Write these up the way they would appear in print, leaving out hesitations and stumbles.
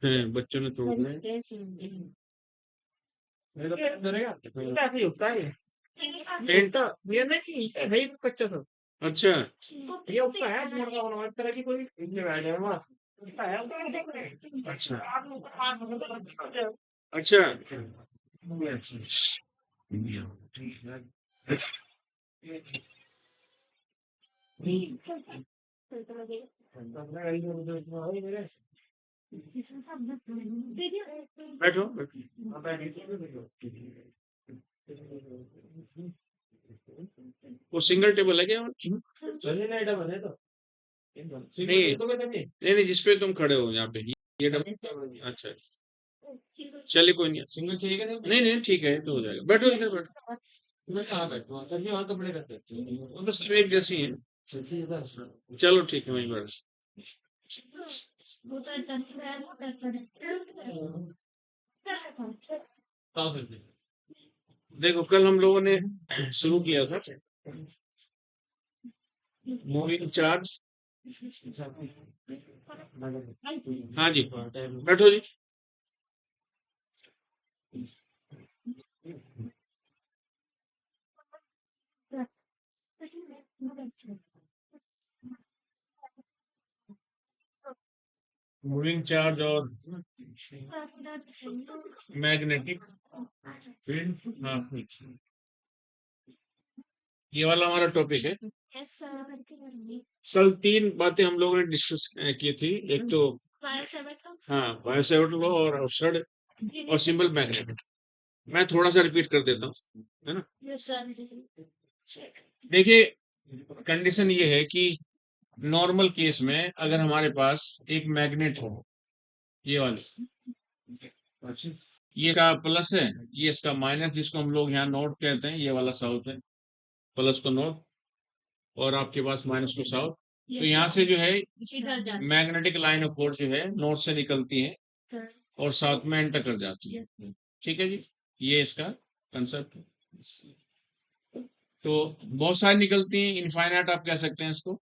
हैं, बच्चों ने तोड़ दिया है। ऐसे ही होता है पेंट। ये नहीं है भाई कच्चा था अच्छा। ये उसका है मुर्गा बना इस तरह की कोई ये बैठ है बस उसका है अच्छा। अच्छा। बैठो बैठो। वो सिंगल टेबल है क्या? चलिए ना इधर बने तो नहीं नहीं नहीं, जिसपे तुम खड़े हो यहाँ पे, ये डबल। अच्छा, चलिए कोई नहीं। सिंगल चाहिए क्या नहीं नहीं ठीक है, तो हो जाएगा। बैठो इधर बैठो। मैं कहाँ बैठूँ सर जी वहाँ कपड़े रखते हैं वो तो सब एक जैसी है। चलिए इधर चलो ठीक है, वहीं बैठ। कहाँ करते हैं देखो, कल हम लोगों ने शुरू किया था मूविंग चार्ज। हाँ जी, बैठो जी। मूविंग चार्ज और मैग्नेटिक फील्ड। हाँ, ये वाला हमारा टॉपिक है। कल 3 बातें हम लोगों ने डिस्कस की थी। एक तो हाँ, बायोसेवर्ट लॉ और अवसर्ड और सिंबल मैग्नेट। मैं थोड़ा सा रिपीट कर देता हूँ, है ना। देखिए, कंडीशन ये है कि नॉर्मल केस में अगर हमारे पास एक मैग्नेट हो, ये वाली, ये इसका प्लस है, ये इसका माइनस, जिसको हम लोग यहाँ नॉर्थ कहते हैं, ये वाला साउथ है। प्लस को नॉर्थ और आपके पास माइनस को साउथ। तो यहाँ से जो है मैग्नेटिक लाइन ऑफ फोर्स जो है नॉर्थ से निकलती है और साउथ में एंटर कर जाती है। ठीक है जी, ये इसका कंसेप्ट। तो बहुत सारी निकलती हैं, इनफाइनाइट आप कह सकते हैं इसको,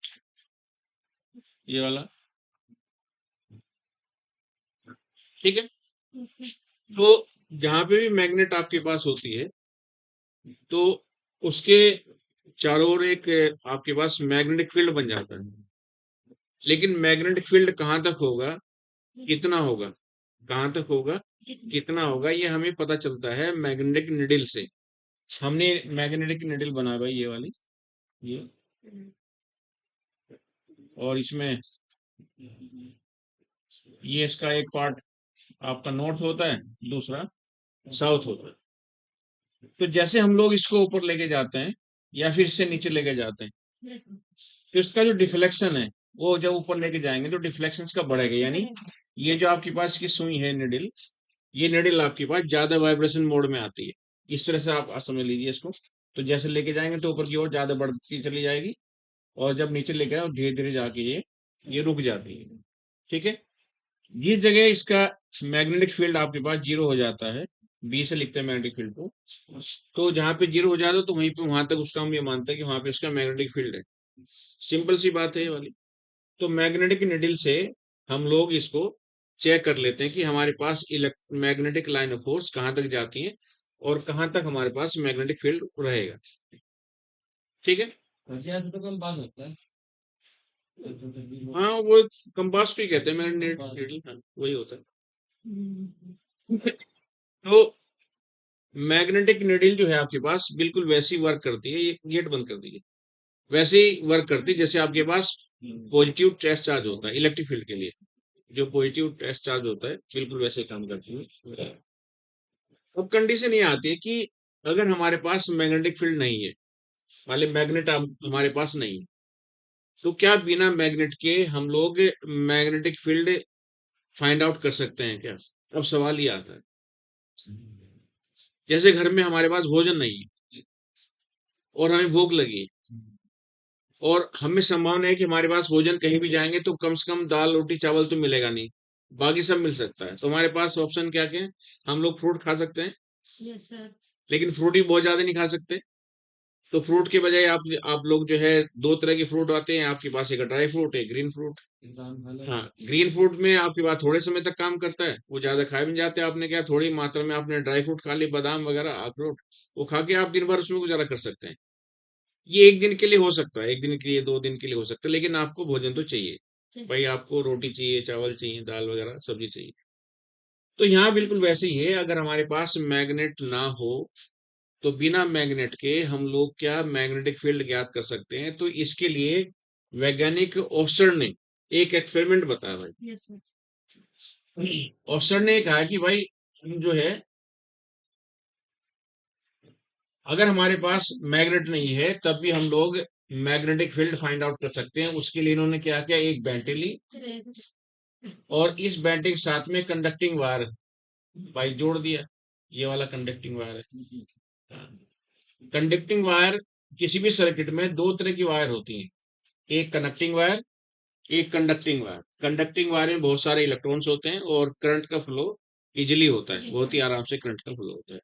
ये वाला। ठीक है। तो जहां पे भी मैग्नेट आपके पास होती है, तो उसके चारों ओर एक आपके पास मैग्नेटिक फील्ड बन जाता है। लेकिन मैग्नेटिक फील्ड कहाँ तक होगा, कितना होगा, कहाँ तक होगा, कितना होगा, ये हमें पता चलता है मैग्नेटिक निडल से। हमने मैग्नेटिक निडल बनाया भाई, ये वाली, ये, और इसमें ये इसका एक पार्ट आपका नॉर्थ होता है, दूसरा साउथ होता है। तो जैसे हम लोग इसको ऊपर लेके जाते हैं या फिर इससे नीचे लेके जाते हैं, तो इसका जो डिफ्लेक्शन है, वो जब ऊपर लेके जाएंगे तो डिफ्लेक्शन का बढ़ेगा। यानी ये जो आपके पास की सुई है निडल, ये निडल आपके पास ज्यादा वाइब्रेशन मोड में आती है। इस तरह से आप समझ लीजिए इसको। तो जैसे लेके जाएंगे तो ऊपर की ओर ज्यादा बढ़ती चली जाएगी, और जब नीचे लेके आए धीरे धीरे जाके ये रुक जाती है। ठीक है। जिस जगह इसका मैग्नेटिक फील्ड आपके पास जीरो हो जाता है, बी से लिखते हैं मैग्नेटिक फील्ड को, तो जहां पे जीरो हो जाता है तो वहीं पे, वहां तक उसका हम ये मानते हैं कि वहां पे इसका मैग्नेटिक फील्ड है। सिंपल सी बात है ये वाली। तो मैग्नेटिक निडल से हम लोग इसको चेक कर लेते हैं कि हमारे पास मैग्नेटिक लाइन ऑफ फोर्स कहाँ तक जाती है और कहाँ तक हमारे पास मैग्नेटिक फील्ड रहेगा। ठीक है। ऐसे तो कम बात होता है हाँ, वो कंपास भी कहते हैं मैग्नेटिक निडल, हाँ, वही होता है। तो मैग्नेटिक निडल जो है आपके पास बिल्कुल वैसी वर्क करती है, ये गेट बंद कर दीजिए, वैसे ही वर्क करती है जैसे आपके पास पॉजिटिव टेस्ट चार्ज होता है इलेक्ट्रिक फील्ड के लिए। जो पॉजिटिव टेस्ट चार्ज होता है बिल्कुल वैसे काम करती है। अब कंडीशन ये आती है कि अगर हमारे पास मैग्नेटिक फील्ड नहीं है, मान लीजिए मैग्नेट हमारे पास नहीं है, तो क्या बिना मैग्नेट के हम लोग मैग्नेटिक फील्ड फाइंड आउट कर सकते हैं क्या? अब सवाल ये आता है, जैसे घर में हमारे पास भोजन नहीं है और हमें भूख लगी है, और हमें संभावना है कि हमारे पास भोजन कहीं भी जाएंगे तो कम से कम दाल रोटी चावल तो मिलेगा नहीं, बाकी सब मिल सकता है। तो हमारे पास ऑप्शन क्या क्या है? हम लोग फ्रूट खा सकते हैं, लेकिन फ्रूट ही बहुत ज्यादा नहीं खा सकते। तो फ्रूट के बजाय आप लोग जो है दो तरह के फ्रूट आते हैं आपके पास, एक ड्राई फ्रूट है, ग्रीन फ्रूट। हाँ, ग्रीन फ्रूट में आपके पास थोड़े समय तक काम करता है, वो ज्यादा खाए भी नहीं जाते। आपने क्या थोड़ी मात्रा में आपने ड्राई फ्रूट खा ली, बादाम वगैरह अखरोट, वो खा के आप दिन भर उसमें गुजारा कर सकते हैं। ये एक दिन के लिए हो सकता है, एक दिन के लिए, दो दिन के लिए हो सकता है, लेकिन आपको भोजन तो चाहिए भाई, आपको रोटी चाहिए, चावल चाहिए, दाल वगैरह सब्जी चाहिए। तो यहाँ बिल्कुल वैसे ही है, अगर हमारे पास मैग्नेट ना हो तो बिना मैग्नेट के हम लोग क्या मैग्नेटिक फील्ड ज्ञात कर सकते हैं? तो इसके लिए वैज्ञानिक ओस्टर ने एक एक्सपेरिमेंट बताया भाई। ओस्टर ने कहा कि भाई हम जो है, अगर हमारे पास मैग्नेट नहीं है तब भी हम लोग मैग्नेटिक फील्ड फाइंड आउट कर सकते हैं। उसके लिए इन्होंने क्या किया, एक बैंटें ली और इस बैंटे के साथ में कंडक्टिंग वायर भाई जोड़ दिया। ये वाला कंडक्टिंग वायर है। कंडक्टिंग वायर, किसी भी सर्किट में दो तरह की वायर होती हैं, एक कनेक्टिंग वायर, एक कंडक्टिंग वायर। कंडक्टिंग वायर में बहुत सारे इलेक्ट्रॉन्स होते हैं और करंट का फ्लो इजीली होता है, बहुत ही आराम से करंट का फ्लो होता है।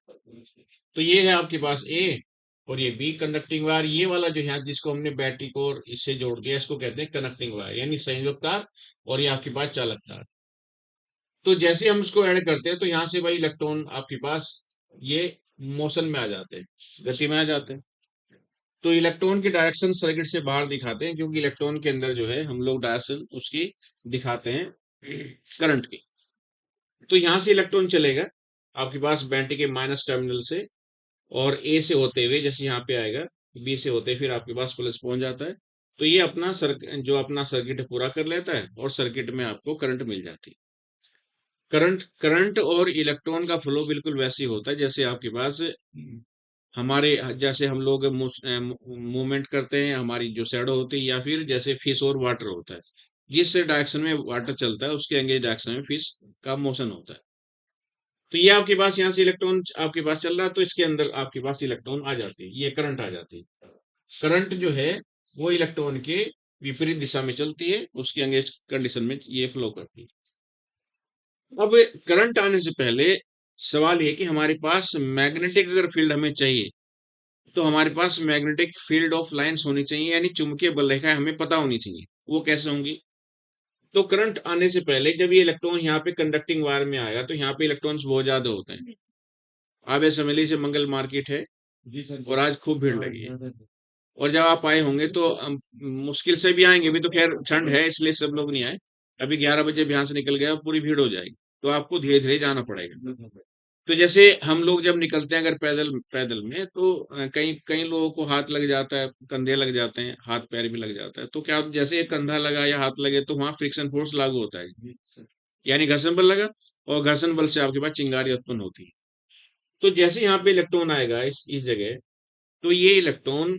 तो ये है आपके पास ए, और ये बी कंडक्टिंग वायर। ये वाला जो है जिसको हमने बैटरी को और इससे जोड़ दिया, इसको कहते हैं कनेक्टिंग वायर, यानी संयोजक तार। और ये आपके पास चालक तार। तो जैसे हम इसको ऐड करते हैं तो यहाँ से भाई इलेक्ट्रॉन आपके पास ये मोशन में आ जाते हैं, गति में आ जाते हैं। तो इलेक्ट्रॉन की डायरेक्शन सर्किट से बाहर दिखाते हैं, क्योंकि इलेक्ट्रॉन के अंदर जो है हम लोग डायरेक्शन उसकी दिखाते हैं करंट की। तो यहाँ से इलेक्ट्रॉन चलेगा आपके पास बैटरी के माइनस टर्मिनल से, और ए से होते हुए जैसे यहाँ पे आएगा, बी से होते फिर आपके पास प्लस पहुंच जाता है। तो ये अपना जो अपना सर्किट पूरा कर लेता है और सर्किट में आपको करंट मिल जाती है। करंट करंट और इलेक्ट्रॉन का फ्लो बिल्कुल वैसे ही होता है जैसे आपके पास हमारे, जैसे हम लोग मूवमेंट करते हैं, हमारी जो शैडो होती है, या फिर जैसे फिश और वाटर होता है, जिस डायरेक्शन में वाटर चलता है उसके एंगेज डायरेक्शन में फिश का मोशन होता है। तो ये आपके पास यहाँ से इलेक्ट्रॉन आपके पास चल रहा है, तो इसके अंदर आपके पास इलेक्ट्रॉन आ जाती है, ये करंट आ जाती है। करंट जो है वो इलेक्ट्रॉन के विपरीत दिशा में चलती है, उसके एंगेज कंडीशन में ये फ्लो करती है। अब करंट आने से पहले सवाल ये कि हमारे पास मैग्नेटिक अगर फील्ड हमें चाहिए, तो हमारे पास मैग्नेटिक फील्ड ऑफ लाइंस होनी चाहिए, यानी चुंबकीय बल रेखाएं हमें पता होनी चाहिए। वो कैसे होंगी? तो करंट आने से पहले जब ये इलेक्ट्रॉन यहाँ पे कंडक्टिंग वायर में आएगा तो यहाँ पे इलेक्ट्रॉन्स बहुत ज्यादा होते हैं। आप ये समझ लीजिए मंगल मार्केट है और आज खूब भीड़ लगी है, और जब आप आए होंगे तो मुश्किल से भी आएंगे, अभी तो खैर ठंड है इसलिए सब लोग नहीं आए। अभी 11 बजे यहाँ से निकल गया पूरी भीड़ हो जाएगी, तो आपको धीरे धीरे जाना पड़ेगा। तो जैसे हम लोग जब निकलते हैं अगर पैदल पैदल में, तो कई कई लोगों को हाथ लग जाता है, कंधे लग जाते हैं, हाथ पैर भी लग जाता है। तो क्या जैसे एक कंधा लगा या हाथ लगे तो वहां फ्रिक्शन फोर्स लागू होता है, यानी घर्षण बल लगा, और घर्षण बल से आपके पास चिंगारी उत्पन्न होती है। तो जैसे यहाँ पे इलेक्ट्रॉन आएगा इस जगह, तो ये इलेक्ट्रॉन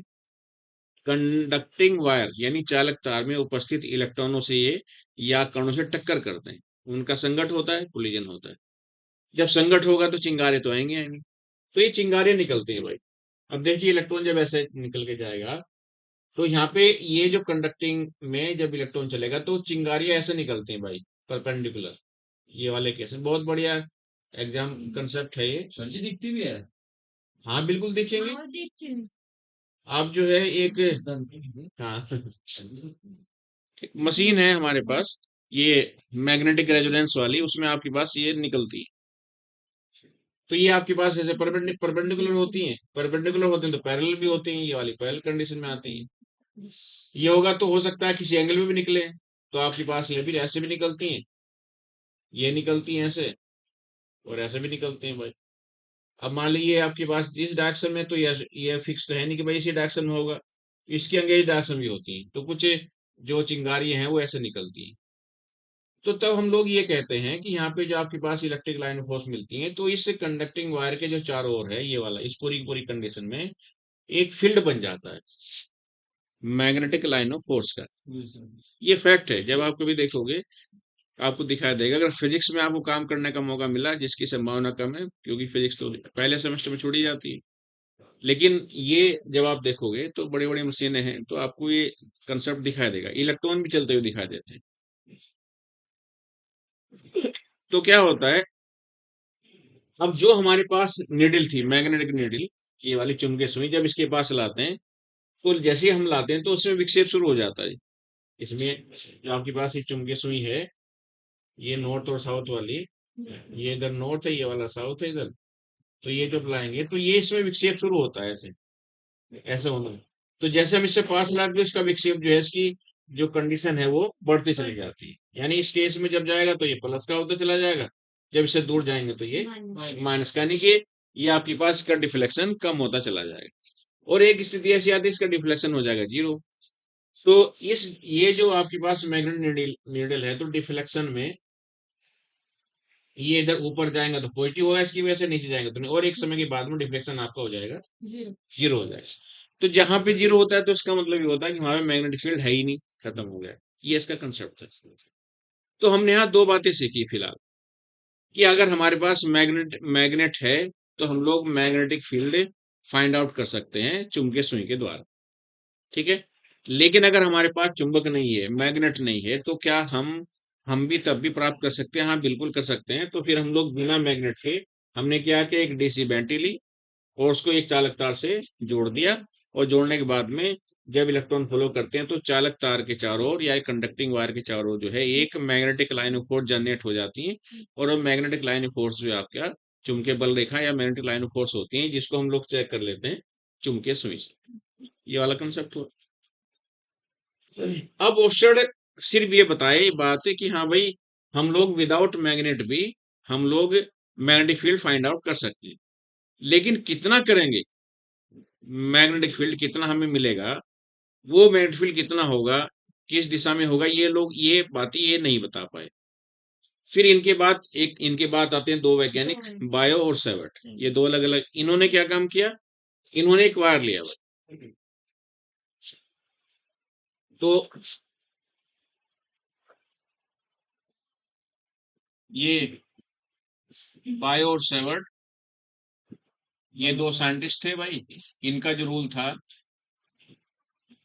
कंडक्टिंग वायर यानी चालक तार में उपस्थित इलेक्ट्रॉनों से ये या कणों से टक्कर करते हैं, उनका संघट होता है, कोलिजन होता है। जब संघट होगा तो चिंगारे तो आएंगे आएंगे, तो ये चिंगारे निकलती हैं भाई। अब देखिए इलेक्ट्रॉन जब ऐसे निकल के जाएगा, तो यहाँ पे ये जो कंडक्टिंग में जब इलेक्ट्रॉन चलेगा तो चिंगारियां ऐसे निकलती हैं भाई, परपेंडिकुलर। ये वाले केस में बहुत बढ़िया एग्जाम कंसेप्ट है ये। सर जी दिखती भी है? हाँ बिल्कुल दिखेंगे। आप जो है एक, हाँ एक मशीन है हमारे पास, ये मैग्नेटिक रेजोनेंस वाली, उसमें आपके पास ये निकलती है। तो ये आपके पास ऐसे परपेंडिकुलर होती हैं, परपेंडिकुलर होती हैं तो पैरेलल भी होती हैं, ये वाली पैरेलल कंडीशन में आती है। ये होगा तो हो सकता है किसी एंगल में भी निकले, तो आपके पास ये भी ऐसे भी निकलती हैं, ये निकलती हैं ऐसे, और ऐसे भी निकलते हैं भाई। अब मान लीजिए आपके पास जिस डायरेक्शन में, तो ये फिक्स तो है नहीं कि भाई इसी डायरेक्शन में होगा, इसकी अंगेज डायरेक्शन भी होती है, तो कुछ जो चिंगारियां हैं वो ऐसे निकलती हैं। तो तब हम लोग ये कहते हैं कि यहाँ पे जो आपके पास इलेक्ट्रिक लाइन ऑफ फोर्स मिलती है, तो इस कंडक्टिंग वायर के जो चारों ओर है ये वाला, इस पूरी की पूरी कंडीशन में एक फील्ड बन जाता है मैग्नेटिक लाइन ऑफ फोर्स का। ये फैक्ट है, जब आप कभी देखोगे आपको दिखाई देगा। अगर फिजिक्स में आपको काम करने का मौका मिला, जिसकी संभावना कम है क्योंकि फिजिक्स तो पहले सेमेस्टर में छोड़ी जाती है, लेकिन ये जब आप देखोगे तो बड़ी बड़ी मशीनें हैं तो आपको ये कंसेप्ट दिखाई देगा, इलेक्ट्रॉन भी चलते हुए दिखाई देते हैं। तो क्या होता है, अब जो हमारे पास निडल थी, मैग्नेटिक निडल, ये वाली चुंबकीय सुई जब इसके पास लाते हैं, तो जैसे ही हम लाते हैं तो उसमें विक्षेप शुरू हो जाता है। इसमें जो आपके पास ये चुंबकीय सुई है, ये नॉर्थ और साउथ वाली, ये इधर नॉर्थ है, ये वाला साउथ है इधर। तो ये जब लाएंगे तो ये इसमें विक्षेप शुरू होता है, ऐसे ऐसे होना है। तो जैसे हम इससे पास लाते हैं, इसका विक्षेप जो है, इसकी जो कंडीशन है वो बढ़ती चली जाती है। यानी इस केस में जब जाएगा तो ये प्लस का होता चला जाएगा, जब इससे दूर जाएंगे तो ये माइनस का, यानी कि ये आपके पास इसका डिफ्लेक्शन कम होता चला जाएगा। और एक स्थिति ऐसी आती है इसका डिफ्लेक्शन हो जाएगा 0। तो इस ये जो आपके पास मैग्नेट नीडल नीडल है, तो डिफ्लेक्शन में ये इधर ऊपर जाएगा तो पॉजिटिव होगा, इसकी वजह से नीचे जाएगा तो नहीं, और एक समय के बाद में डिफ्लेक्शन आपका हो जाएगा 0 हो जाएगा। तो जहां पे 0 होता है तो इसका मतलब ये होता है कि वहां पे मैग्नेटिक फील्ड है ही नहीं, खत्म हो गया। ये इसका कंसेप्ट है। तो हमने यहाँ दो बातें सीखी फिलहाल, कि अगर हमारे पास मैग्नेट मैग्नेट है तो हम लोग मैग्नेटिक फील्ड फाइंड आउट कर सकते हैं चुंबकीय सुई के द्वारा, ठीक है। लेकिन अगर हमारे पास चुंबक नहीं है, मैग्नेट नहीं है, तो क्या हम भी तब भी प्राप्त कर सकते हैं? हाँ, बिल्कुल कर सकते हैं। तो फिर हम लोग बिना मैग्नेट के हमने क्या किया, एक डीसी बैटरी ली और उसको एक चालक तार से जोड़ दिया, और जोड़ने के बाद में जब इलेक्ट्रॉन फ्लो करते हैं तो चालक तार के चारों ओर या एक कंडक्टिंग वायर के चारों ओर जो है एक magnetic line of force generate हो जाती है। और वो मैग्नेटिक लाइन ऑफ फोर्स जो है आपका चुंबकीय बल रेखा या मैग्नेटिक लाइन ऑफ फोर्स होती है, जिसको हम लोग चेक कर लेते हैं चुंबकीय सुई से। ये वाला कंसेप्ट हुआ। अब क्वेश्चन सिर्फ ये बताए ये बात है कि हाँ भाई, हम लोग विदाउट मैग्नेट भी हम लोग मैग्नेटिक फील्ड फाइंड आउट कर सकते हैं। लेकिन कितना करेंगे, मैग्नेटिक फील्ड कितना हमें मिलेगा, वो मैग्नेटिक फील्ड कितना होगा, किस दिशा में होगा, ये लोग ये बातें ये नहीं बता पाए। फिर इनके बाद आते हैं दो वैज्ञानिक, बायो और सेवर्ट। ये दो अलग अलग, इन्होंने क्या काम किया, इन्होंने एक वायर लिया भाई। तो ये बायो और सेवर्ट, ये दो साइंटिस्ट थे भाई। इनका जो रूल था,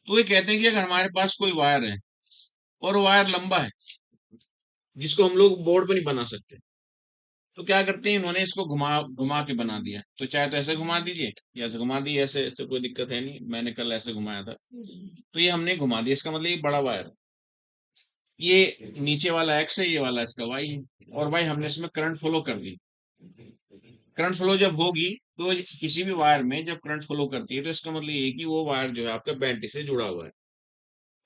तो ये कहते हैं कि अगर हमारे पास कोई वायर है और वायर लंबा है जिसको हम लोग बोर्ड पे नहीं बना सकते, तो क्या करते हैं, इन्होंने इसको घुमा घुमा के बना दिया। तो चाहे तो ऐसे घुमा दीजिए या ऐसे घुमा दिए, ऐसे ऐसे कोई दिक्कत है नहीं। मैंने कल ऐसे घुमाया था, तो ये हमने घुमा दिया। इसका मतलब ये बड़ा वायर है, ये नीचे वाला एक्स है, ये वाला इसका वाई है। और भाई हमने इसमें करंट फ्लो कर दी। करंट फ्लो जब होगी, तो किसी भी वायर में जब करंट फ्लो करती है, तो इसका मतलब ये है कि वो वायर जो है आपका बैटरी से जुड़ा हुआ है।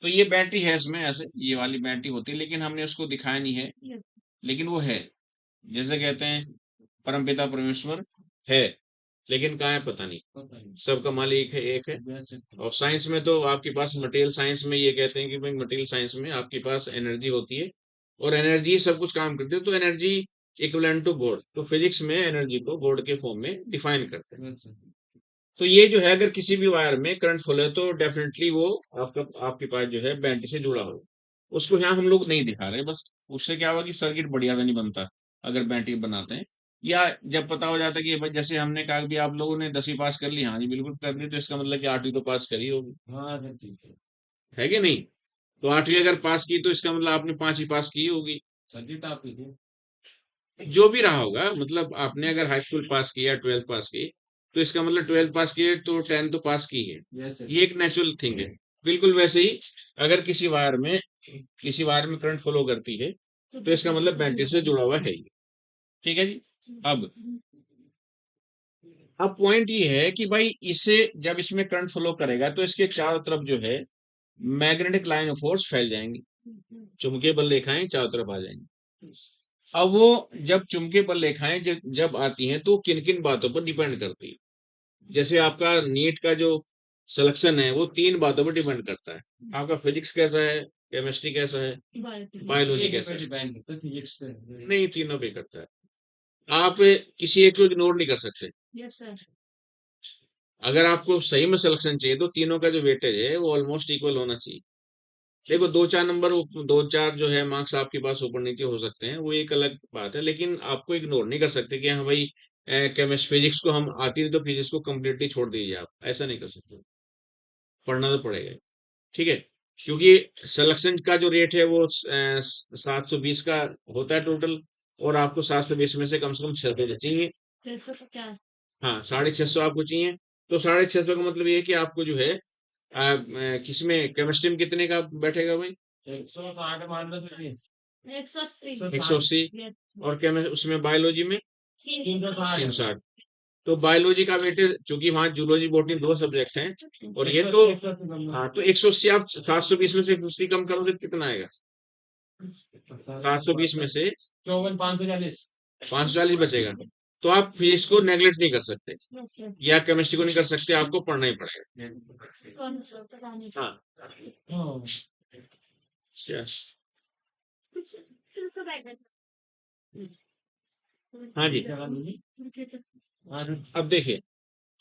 तो ये बैटरी है इसमें, ऐसे ये वाली बैटरी होती है, लेकिन हमने उसको दिखाया नहीं है, लेकिन वो है। जैसे कहते हैं परमपिता परमेश्वर है, लेकिन कहाँ है पता नहीं। सबका मालिक है, एक है। और साइंस में तो आपके पास, मटेरियल साइंस में ये कहते हैं कि भाई मटेरियल साइंस में आपके पास एनर्जी होती है, और एनर्जी सब कुछ काम करती है। तो एनर्जी इक्विवेलेंट टू गॉड। तो फिजिक्स में एनर्जी को गॉड के फॉर्म में डिफाइन करते हैं। तो ये जो है, अगर किसी भी वायर में करंट फ्लो है तो डेफिनेटली वो आपके पास जो है बैटरी से जुड़ा हो। उसको यहाँ हम लोग नहीं दिखा रहे, बस उससे क्या हुआ कि सर्किट बढ़िया से नहीं बनता अगर बैटरी बनाते हैं। या जब पता हो जाता है कि भाई, जैसे हमने कहा कि आप लोगों ने 10वीं पास कर ली, हाँ जी बिल्कुल कर ली, तो इसका मतलब कि 8वीं तो पास करी होगी, है कि नहीं? तो 8वीं अगर पास की तो इसका मतलब आपने 5वीं पास की होगी। सर्किट आपकी जो भी रहा होगा, मतलब आपने अगर हाई स्कूल पास किया, 12th पास की, तो इसका मतलब 12th पास किए तो 10th तो पास की है। ये एक नेचुरल थिंग है। बिल्कुल वैसे ही अगर किसी वायर में करंट फ्लो करती है, तो इसका मतलब बैटरी से जुड़ा हुआ है ये। ठीक है जी। अब पॉइंट ये है कि भाई इसे जब इसमें करंट फ्लो करेगा तो इसके चारों तरफ जो है मैग्नेटिक लाइन ऑफ फोर्स फैल जाएंगी, चुंबकीय बल रेखाएं चारों तरफ आ जाएंगी। अब वो जब चुंबकीय बल रेखाएं जब आती हैं तो किन किन बातों पर डिपेंड करती है। जैसे आपका नीट का जो सिलेक्शन है वो 3 बातों पर डिपेंड करता है। आपका फिजिक्स कैसा है, केमिस्ट्री कैसा है, बायोलॉजी कैसा है। नहीं, तीनों पे करता है। आप किसी एक को इग्नोर नहीं कर सकते। अगर आपको सही में सिलेक्शन चाहिए तो तीनों का जो वेटेज है वो ऑलमोस्ट इक्वल होना चाहिए। देखो, 2-4 नंबर, 2-4 जो है मार्क्स आपके पास ऊपर नीचे हो सकते हैं, वो एक अलग बात है, लेकिन आपको इग्नोर नहीं कर सकते कि हाँ भाई केमिस्ट्री फिजिक्स को हम आती है तो फिजिक्स को कम्प्लीटली छोड़ दीजिए, आप ऐसा नहीं कर सकते। पढ़ना तो पड़ेगा ही, ठीक है। क्योंकि सिलेक्शन का जो रेट है वो 720 का होता है टोटल, और आपको 720 में से कम 600 चाहिए। हाँ, 650 आपको चाहिए। तो 650 का मतलब ये है कि आपको जो है किसमें केमिस्ट्री में कितने का बैठेगा भाई? 160 मान लो सर। 180। और उसमें बायोलॉजी में 360। तो बायोलॉजी का वेटेज, चूंकि वहाँ जूलॉजी बॉटनी 2 सब्जेक्ट हैं और ये तो, हाँ, तो 180 आप 720 में से 50 कम करोगे तो कितना आएगा? 720 में से 54 540 बचेगा। तो आप फिजिक्स को नेगलेक्ट नहीं कर सकते या केमिस्ट्री को नहीं कर सकते, आपको पढ़ना ही पड़ेगा। हाँ। अच्छा। हाँ जी। अब देखिए,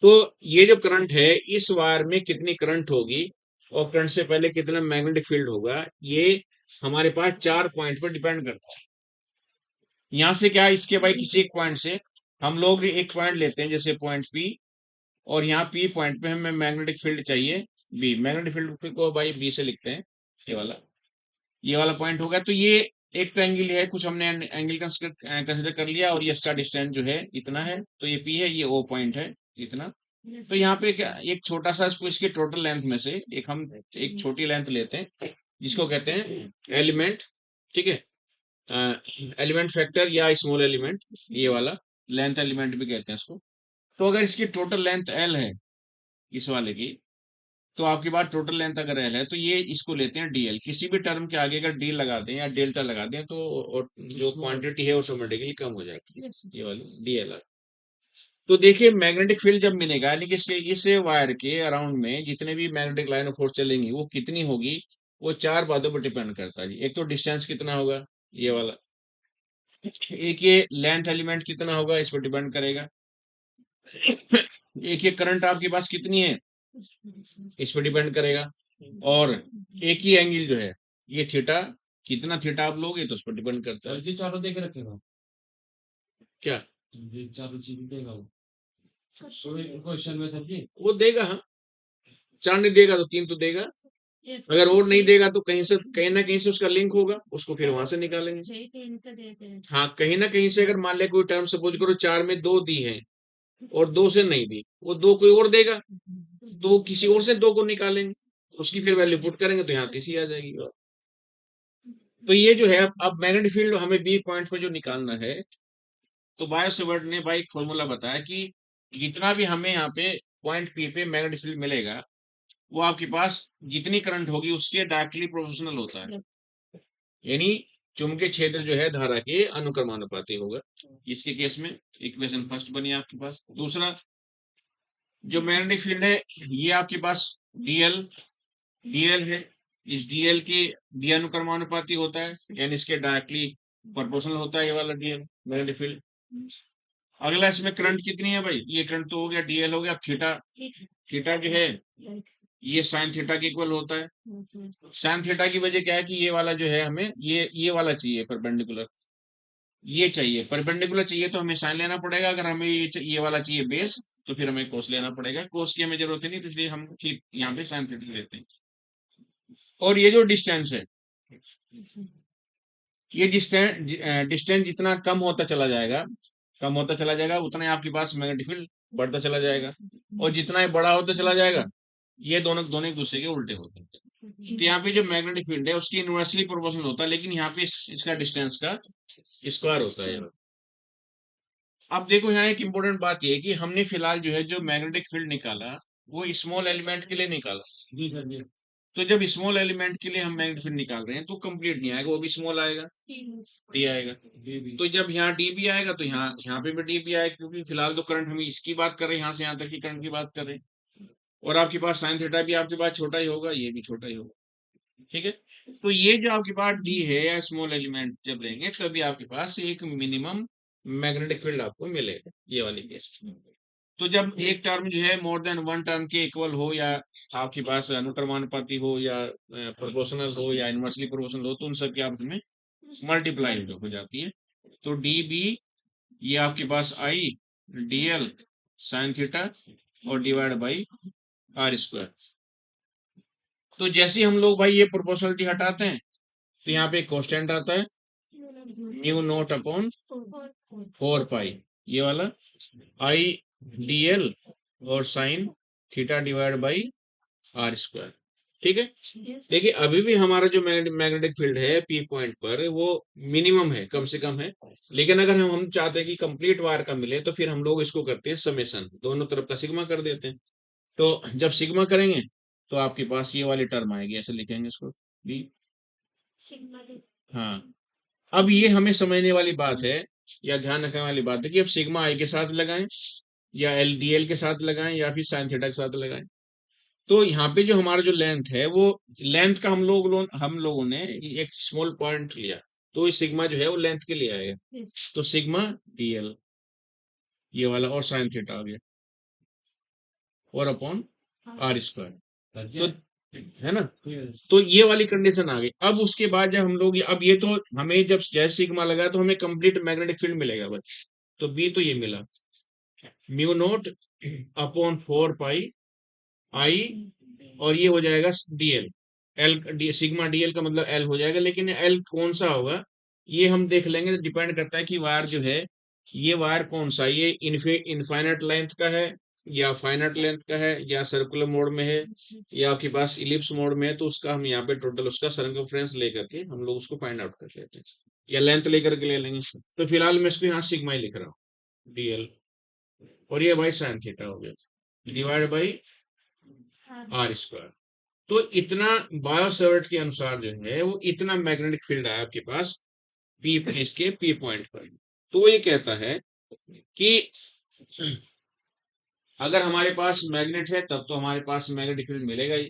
तो ये जो करंट है, इस वायर में कितनी करंट होगी और करंट से पहले कितना मैग्नेटिक फील्ड होगा, ये हमारे पास 4 पॉइंट पर डिपेंड करता है। यहाँ से क्या, इसके भाई किसी एक पॉइंट से हम लोग एक पॉइंट लेते हैं, जैसे पॉइंट पी, और यहाँ पी पॉइंट पे हमें मैग्नेटिक फील्ड चाहिए बी। मैग्नेटिक फील्ड को भाई बी से लिखते हैं, ये वाला पॉइंट होगा। तो ये एक तो एंगल है, कुछ हमने एंगल कंसिडर कर लिया, और ये इसका डिस्टेंस जो है इतना है, तो ये पी है, ये ओ पॉइंट है इतना। तो यहाँ पे क्या, एक छोटा सा इसके टोटल लेंथ में से एक छोटी लेंथ लेते हैं, जिसको कहते हैं एलिमेंट, ठीक है, एलिमेंट फैक्टर या स्मॉल एलिमेंट, ये वाला लेंथ एलिमेंट भी कहते हैं इसको। तो अगर इसकी टोटल लेंथ एल है इस वाले की, तो आपके पास टोटल लेंथ अगर एल है, तो ये इसको लेते हैं डीएल। किसी भी टर्म के आगे अगर डी लगा दें या डेल्टा लगा दें, तो जो क्वांटिटी है ऑटोमेटिकली कम हो जाएगी, ये वाली डीएल। तो देखिए, मैग्नेटिक फील्ड जब मिलेगा, यानी कि इस वायर के अराउंड में जितने भी मैग्नेटिक लाइन ऑफ फोर्स चलेंगी, वो कितनी होगी, वो 4 बातों पर डिपेंड करता है जी। एक तो डिस्टेंस कितना होगा, ये वाला। एक ये लेंथ एलिमेंट कितना होगा, इस पर डिपेंड करेगा। एक ये करंट आपके पास कितनी है, इस पर डिपेंड करेगा। और एक ही एंगल जो है, ये थीटा, कितना थीटा आप लोगे, तो उस पर डिपेंड करता है। जी चारों देख रखेगा क्या जी, चारों चीज देगा वो क्वेश्चन में सर जी। वो देगा, हाँ। 4 नहीं देगा तो 3 तो देगा। अगर और नहीं देगा तो कहीं ना कहीं से उसका लिंक होगा, उसको फिर वहां से निकालेंगे। हाँ, कहीं ना कहीं से अगर मान ले कोई टर्म सपोज करो 4 में 2 दी है और 2 से नहीं दी, वो 2 कोई और देगा, तो किसी और से 2 को निकालेंगे, उसकी फिर वैल्यू पुट करेंगे, तो यहाँ तीसरी आ जाएगी। तो ये जो है, अब मैग्नेटिक फील्ड हमें बी पॉइंट पे जो निकालना है, तो बायो सेवर्ट ने भाई एक फॉर्मूला बताया कि जितना भी हमें यहाँ पे पॉइंट पी पे मैग्नेटिक फील्ड मिलेगा, वो आपके पास जितनी करंट होगी उसके डायरेक्टली प्रोपोर्शनल होता है। यानी चुंबकीय क्षेत्र जो है धारा के अनुक्रमानुपाती होगा। इसके केस में इक्वेशन फर्स्ट बनी आपके पास। दूसरा, जो मैग्नेटिक फील्ड है, ये आपके पास डीएल डीएल है, इस डीएल की डी अनुक्रमानुपाती होता है, यानी इसके डायरेक्टली प्रोपोर्शनल होता है ये वाला डीएल मैग्नेटिक फील्ड। अगला, इसमें करंट कितनी है भाई, ये करंट तो हो गया, डीएल हो गया। थीटा, थीटा जो है ये साइन थीटा के इक्वल होता है। साइन थीटा की वजह क्या है कि ये वाला जो है, हमें ये वाला चाहिए परपेंडिकुलर, ये चाहिए परपेंडिकुलर चाहिए, तो हमें साइन लेना पड़ेगा। अगर हमें ये वाला चाहिए बेस, तो फिर हमें कोस लेना पड़ेगा। कोस की हमें जरूरत नहीं, तो इसलिए हम ठीक यहाँ पे साइन थीटा लेते हैं। और ये जो डिस्टेंस है, ये डिस्टेंस जितना कम होता चला जाएगा, उतना ही आपके पास मैग्नेटिक फील्ड बढ़ता चला जाएगा। और जितना ही बड़ा होता चला जाएगा, ये दोनों दोनों एक दूसरे के उल्टे होते हैं। तो यहाँ पे जो मैग्नेटिक फील्ड है, उसकी इनवर्सली प्रोपोर्शनल होता है, लेकिन यहाँ पे इसका डिस्टेंस का स्क्वायर होता है। अब देखो, यहाँ एक इंपॉर्टेंट बात ये है कि हमने फिलहाल जो है जो मैग्नेटिक फील्ड निकाला, वो स्मॉल एलिमेंट के लिए निकाला। जी सर जी। तो जब स्मॉल एलिमेंट के लिए हम मैग्नेटिक फील्ड निकाल रहे हैं, तो कंप्लीट नहीं आएगा, वो भी स्मॉल आएगा, डी आएगा। तो जब यहाँ डी भी आएगा, तो यहाँ पे भी डी भी आएगा, क्योंकि फिलहाल तो करंट हम इसकी बात कर रहे हैं, यहाँ से यहाँ तक की करंट की बात कर रहे हैं। और आपके पास साइन थीटा भी आपके पास छोटा ही होगा, ये भी छोटा ही होगा, ठीक है। तो ये जो आपके पास डी है या स्मॉल एलिमेंट जब लेंगे, तभी आपके पास एक मिनिमम मैग्नेटिक फील्ड आपको मिलेगा, ये वाली केस। तो जब एक टर्म जो है मोर देन वन टर्म के इक्वल हो, या आपके पास अनुक्रमानुपाती हो, या प्रोपोर्शनल हो, या इनवर्सली प्रोपोर्शनल हो, तो उन सब की आपस में मल्टीप्लाई हो जाती है। तो डी बी, ये आपके पास आई डीएल साइन थीटा और डिवाइड बाई आर स्क्वायर। तो जैसे हम लोग भाई ये प्रोपोर्शनलिटी हटाते हैं, तो यहाँ पे कांस्टेंट आता है न्यू नोट अपॉन 4 पाई, ये वाला आई डीएल और sine theta divide by R square. ठीक है, देखिए अभी भी हमारा जो मैग्नेटिक फील्ड है पी पॉइंट पर वो मिनिमम है, कम से कम है। लेकिन अगर हम चाहते हैं कि कंप्लीट वायर का मिले तो फिर हम लोग इसको करते हैं समेशन, दोनों तरफ का सिग्मा कर देते हैं। तो जब सिग्मा करेंगे तो आपके पास ये वाली टर्म आएगी, ऐसे लिखेंगे इसको बी। हाँ, अब ये हमें समझने वाली बात है या ध्यान रखने वाली बात है कि अब सिग्मा आई के साथ लगाएं या एल डी एल के साथ लगाएं या फिर साइन थीटा के साथ लगाएं। तो यहाँ पे जो हमारा जो लेंथ है वो लेंथ का हम लोगों ने एक स्मॉल पॉइंट लिया, तो इस सिग्मा जो है वो लेंथ के लिए आएगा। तो सिग्मा डीएल ये वाला और साइन थीटा आ गया और अपॉन आर स्क्वायर, तो है ना। तो ये वाली कंडीशन आ गई। अब उसके बाद जब हम लोग अब ये तो हमें जब जैसे सिग्मा लगा तो हमें कंप्लीट मैग्नेटिक फील्ड मिलेगा बस। तो बी तो ये मिला म्यू नोट अपॉन 4 पाई आई, और ये हो जाएगा डीएल। सिग्मा डीएल का मतलब एल हो जाएगा, लेकिन एल कौन सा होगा ये हम देख लेंगे, डिपेंड करता है कि वायर जो है ये वायर कौन सा, ये इनफाइनाइट लेंथ का है या फाइनाइट लेंथ का है या सर्कुलर मोड में है या आपके पास इलिप्स मोड में है। तो उसका हम यहाँ पे टोटल उसका सर्कमफ्रेंस लेकर के हम लोग उसको फाइंड आउट कर लेते हैं या लेंथ लेकर के ले लेंगे। तो फिलहाल मैं इसको यहाँ सिग्मा ही लिख रहा हूँ डीएल, और ये भाई साइन थीटा हो गया डिवाइड बाई आर स्क्वायर। तो इतना बायो सेवर्ट के अनुसार जो है वो इतना मैग्नेटिक फील्ड है आपके पास पी प्लेस के पी पॉइंट पर। तो वो ये कहता है कि अगर हमारे पास मैग्नेट है तब तो हमारे पास मैग्नेटिक फील्ड मिलेगा ही,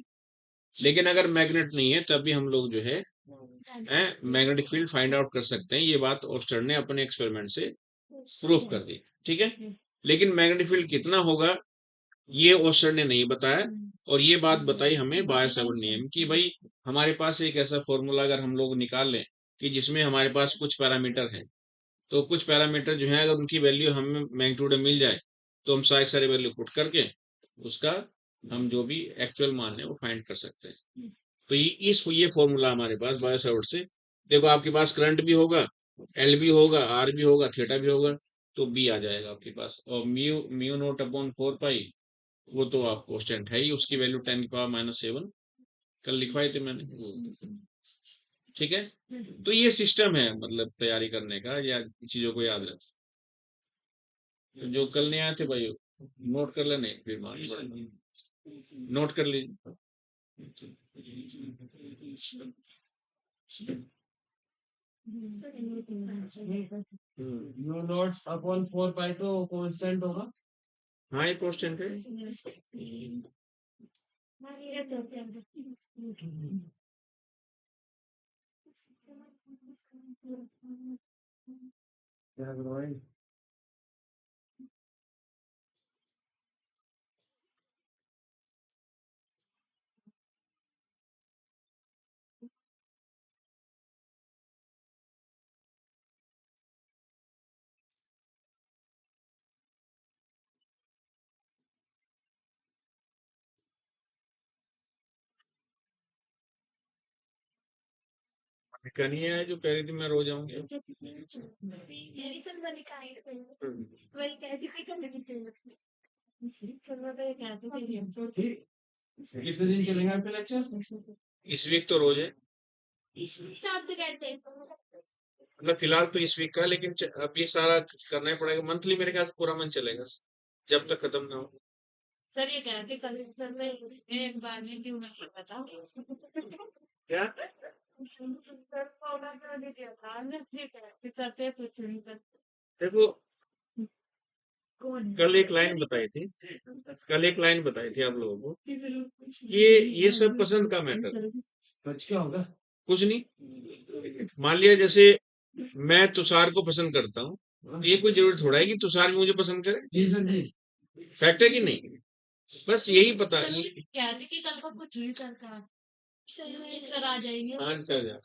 लेकिन अगर मैग्नेट नहीं है तब भी हम लोग जो है मैग्नेटिक फील्ड फाइंड आउट कर सकते हैं। ये बात ओस्टर ने अपने एक्सपेरिमेंट से प्रूफ कर दी, ठीक है। लेकिन मैग्नेटिक फील्ड कितना होगा ये ओस्टर ने नहीं बताया, और ये बात बताई हमें बायो सेवर्ट नियम की भाई हमारे पास एक ऐसा फॉर्मूला अगर हम लोग निकाल लें कि जिसमें हमारे पास कुछ पैरामीटर हैं, तो कुछ पैरामीटर जो है अगर उनकी वैल्यू हमें मैग्नीट्यूड में मिल जाए तो हम सारी वैल्यू पुट करके उसका हम जो भी एक्चुअल मान है वो फाइंड कर सकते हैं। तो ये फॉर्मूला हमारे पास बायो सेवर्ट से, देखो आपके पास करंट भी होगा, एल भी होगा, आर भी होगा, थीटा भी होगा, तो बी आ जाएगा आपके पास। और म्यू म्यू नोट अपॉन 4 पाई वो तो आप कांस्टेंट है ही, उसकी वैल्यू 10⁻⁷ कल लिखवाई थी मैंने वो। ठीक है, तो ये सिस्टम है मतलब तैयारी करने का या चीजों को याद रख। तो जो कल नहीं आए थे भाई नोट कर लेने, फिर नोट कर लीजिए। यू नॉट अपॉन 4 पाई तो कांस्टेंट होगा। हाँ ये कांस्टेंट है। क्या भाई कनिया है जो कह रही थी मैं रो जाऊंगी। कितने दिन चलेंगे आपके लेक्चर। इस वीक तो रोज है, मतलब फिलहाल तो इस वीक का, लेकिन अब ये सारा करना ही पड़ेगा। मंथली मेरे ख्याल से पूरा मंथ चलेगा जब तक खत्म ना हो। सर ये कह रहे थे कल सर मैं एक बार में क्यों मत पता क्या सर को ऑर्डर कर दिया था ना, ठीक है फिर करते कुछ नहीं करते। देखो कौन कल एक लाइन बताई थी, कल एक लाइन बताई थी आप लोगों को, ये सब पसंद का मैटर, सच क्या होगा। कुछ नहीं। मान लिया जैसे मैं तुषार को पसंद करता हूँ, तो ये कोई जरूरी थोड़ा है कि तुषार भी मुझे पसंद करे। जी सर जी। फैक्ट है कि नहीं, बस यही पता है। क्या थी कि कल को कुछ नहीं चलता सर आ जाएंगे। हाँ चल जा।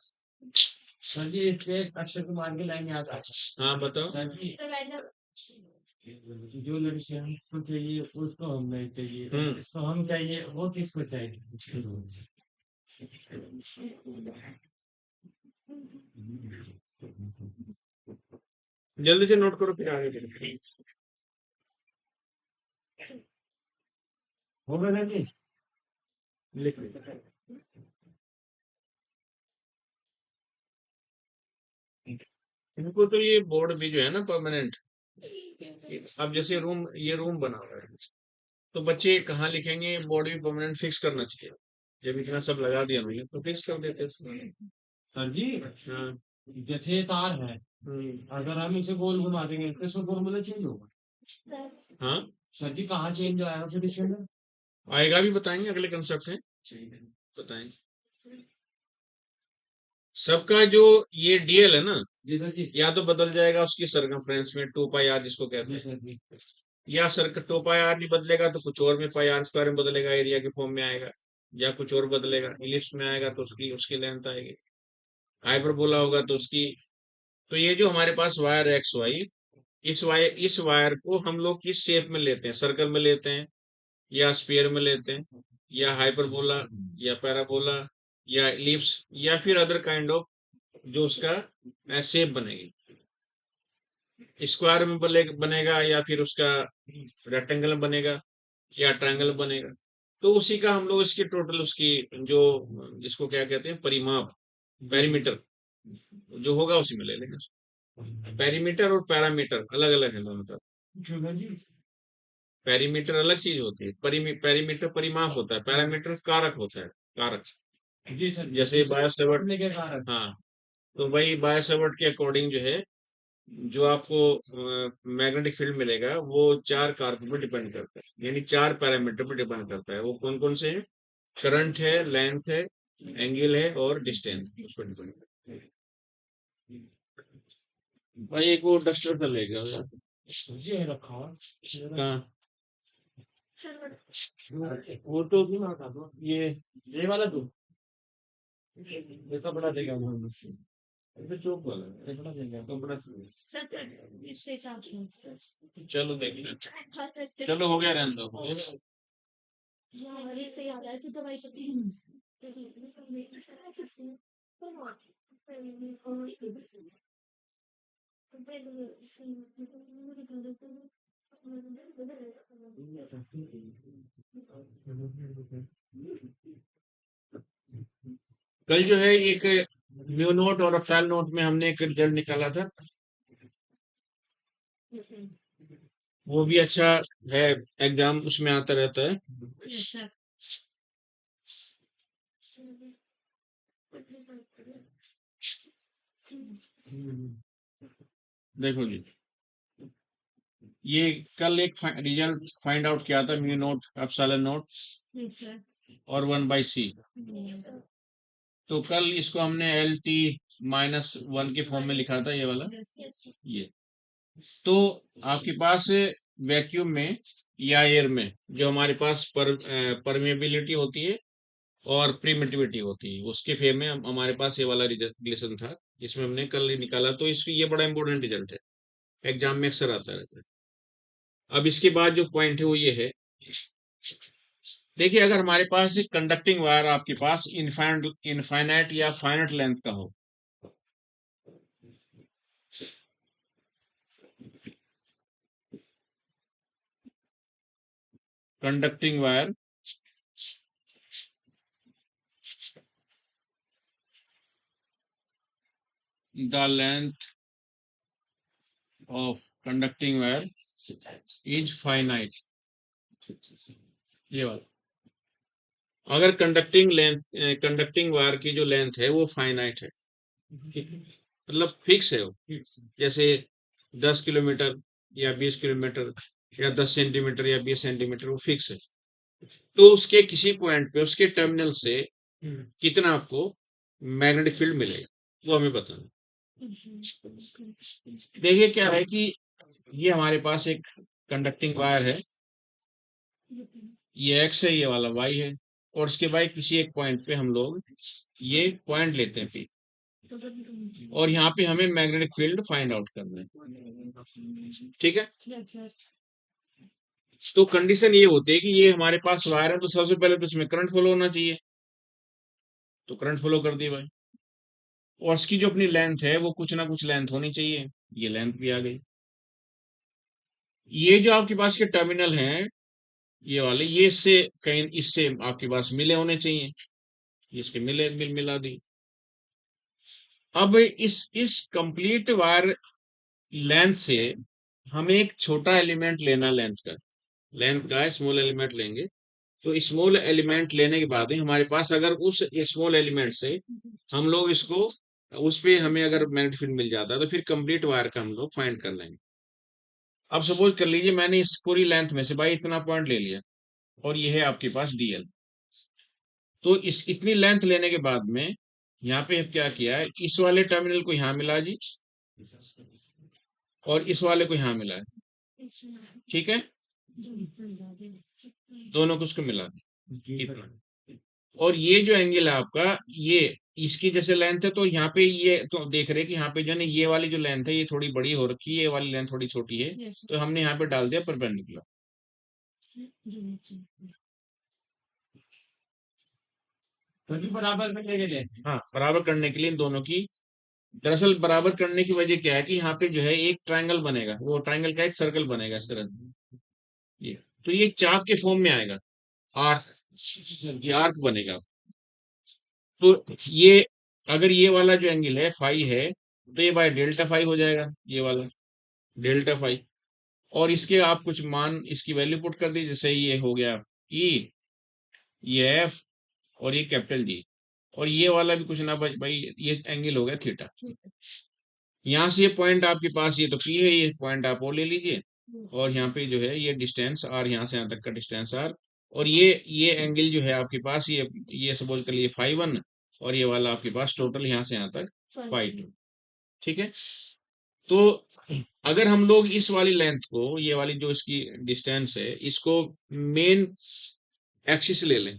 सर जी इसलिए अक्षय कुमार की लाइन याद आ हाँ बताओ। सर जी जो लड़कियां इसको चाहिए उसको हम नहीं चाहिए, इसको हम चाहिए वो किसको चाहिए। जल्दी से नोट करो फिर आगे बढ़ो। हो गया जी, लिख लो। इनको तो ये बोर्ड भी जो है ना परमानेंट, अब जैसे रूम, ये रूम बना हुआ है, तो बच्चे कहाँ लिखेंगे? बोर्ड भी परमानेंट फिक्स करना चाहिए। जब इतना सब लगा दिया उन्होंने तो फिक्स कर देते इसमें। सर जी, हाँ। जैसे ये तार है, अगर हम इसे गोल घुमा देंगे तो इसका फॉर्मूला चेंज होगा। हाँ, सर जी कहाँ चेंज आएगा फिर इसके अंदर? आएगा भी, बताएंगे, अगले कंसेप्ट है, बताएंगे। सबका जो ये डीएल है ना, जी सर जी। या तो बदल जाएगा उसकी सरकमफ्रेंस में 2 पाई आर जिसको कहते जी हैं, सर जी। या सर 2 पाई आर नहीं बदलेगा तो कुछ और में पाई आर स्क्वायर में बदलेगा, एरिया के फॉर्म में आएगा, या कुछ और बदलेगा, इलिप्स में आएगा तो उसकी उसकी लेंथ आएगी, हाइपरबोला होगा तो उसकी। तो ये जो हमारे पास वायर एक्स वाई, इस वायर को हम लोग किस शेप में लेते हैं? सर्कल में लेते हैं, या स्फीयर में लेते हैं, या हाइपरबोला, या पैराबोला, या इलिप्स, या फिर अदर काइंड ऑफ जो उसका शेप बनेगी, स्क्वायर में बनेगा, या फिर उसका रेक्टेंगल में बनेगा, या ट्रायंगल बनेगा। तो उसी का हम लोग इसकी टोटल उसकी जो, जिसको क्या कहते हैं, परिमाप, पेरीमीटर जो होगा उसी में ले लेंगे। पेरीमीटर और पैरामीटर अलग अलग है दोनों का। क्यों सर जी? पेरीमीटर अलग चीज होती है, पेरीमीटर परिमाप होता है, पैरामीटर कारक होता है, कारक। जी सर जी। जैसे बायोसेवर्ट, करने के कारण। हाँ, तो वही बायोसेवर्ट के अकॉर्डिंग जो है, जो आपको मैग्नेटिक फील्ड मिलेगा वो 4 कारकों पर डिपेंड करता है, यानी 4 पैरामीटर पर डिपेंड करता है। वो कौन कौन से हैं? करंट है, लेंथ है, एंगल है, और डिस्टेंस उस पर डिपेंड करता है। भाई एक वो डस्टर से लेगा जी है रखा हुआ। कहाँ? वो तो ये वाला दो। ऐसा बड़ा देगा हम से। ये चौक वाला है, ये बड़ा देगा। तो बड़ा चलो देख लेते, चलो हो गया, रहने दो, हो गया। कल जो है एक म्यू नोट और एप्सिलॉन नोट में हमने एक रिजल्ट निकाला था, वो भी अच्छा है, एग्जाम उसमें आता रहता है। देखो जी, ये कल एक रिजल्ट फाइंड आउट किया था, म्यू नोट एप्सिलॉन नोट और 1/c। तो कल इसको हमने एल टी -1 के फॉर्म में लिखा था, ये वाला, ये। तो आपके पास वैक्यूम में या एयर में जो हमारे पास परमेबिलिटी होती है और प्रीमिटिविटी होती है, उसके फेम में हमारे पास ये वाला रिलेशन था, जिसमें हमने कल ही निकाला। तो इसकी ये बड़ा इंपॉर्टेंट रिजल्ट है, एग्जाम में अक्सर आता रहता है। अब इसके बाद जो पॉइंट है वो ये है, देखिए, अगर हमारे पास एक कंडक्टिंग वायर आपके पास इनफाइनाइट या फाइनाइट लेंथ का हो, conducting wire the length of conducting wire is finite, ये वाला। अगर कंडक्टिंग वायर की जो लेंथ है वो फाइनाइट है, मतलब फिक्स है वो, जैसे 10 किलोमीटर या 20 किलोमीटर या 10 सेंटीमीटर या 20 सेंटीमीटर, वो फिक्स है। तो उसके किसी पॉइंट पे उसके टर्मिनल से कितना आपको मैग्नेटिक फील्ड मिलेगा, वो हमें बताना। देखिए क्या है कि ये हमारे पास एक कंडक्टिंग वायर है, ये एक्स है, ये वाला वाई है, और इसके बाद किसी एक पॉइंट पे हम लोग ये पॉइंट लेते हैं पी, और यहाँ पे हमें मैग्नेटिक फील्ड फाइंड आउट करना है, ठीक है। तो कंडीशन ये होती है कि ये हमारे पास वायर है, तो सबसे पहले तो इसमें करंट फ्लो होना चाहिए, तो करंट फ्लो कर दिए भाई, और इसकी जो अपनी लेंथ है वो कुछ ना कुछ लेंथ होनी चाहिए, ये लेंथ भी आ गई। ये जो आपके पास के टर्मिनल हैं, ये वाले, ये इससे कहीं इससे आपके पास मिले होने चाहिए, ये इसके मिला दी। अब इस कंप्लीट वायर लेंथ से हमें एक छोटा एलिमेंट लेना, लेंथ का स्मॉल एलिमेंट लेंगे। तो स्मॉल एलिमेंट लेने के बाद ही हमारे पास अगर उस स्मॉल एलिमेंट से हम लोग इसको, उस पे हमें अगर मैग्नेटिक फील्ड मिल जाता है तो फिर कंप्लीट वायर का हम लोग फाइंड कर लेंगे। अब सपोज कर लीजिए मैंने इस पूरी लेंथ में से भाई इतना पॉइंट ले लिया और ये है आपके पास डीएल। तो इस इतनी लेंथ लेने के बाद में यहाँ पे क्या किया है, इस वाले टर्मिनल को यहाँ मिला जी, और इस वाले को यहाँ मिला है, ठीक है, दोनों को उसको मिला इतना। और ये जो एंगल है आपका, ये इसकी जैसे लेंथ है, तो यहाँ पे ये तो देख रहे हैं कि यहाँ पे जो है ना, ये वाली जो लेंथ है ये थोड़ी बड़ी हो रखी है, ये वाली लेंथ थोड़ी छोटी है, तो हमने यहाँ पे डाल दिया परपेंडिकुलर। सभी बराबर करने के लिए। हाँ, बराबर करने के लिए इन दोनों की, दरअसल बराबर करने की वजह क्या है कि यहाँ पे जो है एक ट्रायंगल बनेगा, वो ट्रायंगल का एक सर्कल बनेगा इस तरह, ये तो ये चाप के फॉर्म में आएगा, आर्क, ये आर्क बनेगा। तो ये अगर ये वाला जो एंगल है फाई है, तो ये बाय डेल्टा फाई हो जाएगा, ये वाला डेल्टा फाई। और इसके आप कुछ मान, इसकी वैल्यू पुट कर दी, जैसे ये हो गया ई, ये एफ, और ये कैपिटल जी, और ये वाला भी कुछ ना भाई, ये एंगल हो गया थीटा। यहाँ से ये पॉइंट आपके पास, ये तो पी है, ये पॉइंट आप और ले लीजिए, और यहाँ पे जो है ये डिस्टेंस आर, यहाँ से यहाँ तक का डिस्टेंस आर, और ये एंगल जो है आपके पास, ये सपोज कर लिए फाई वन, और ये वाला आपके पास टोटल यहाँ से यहाँ तक फाई टू, ठीक है। तो अगर हम लोग इस वाली लेंथ को, ये वाली जो इसकी डिस्टेंस है, इसको मेन एक्सिस ले लें,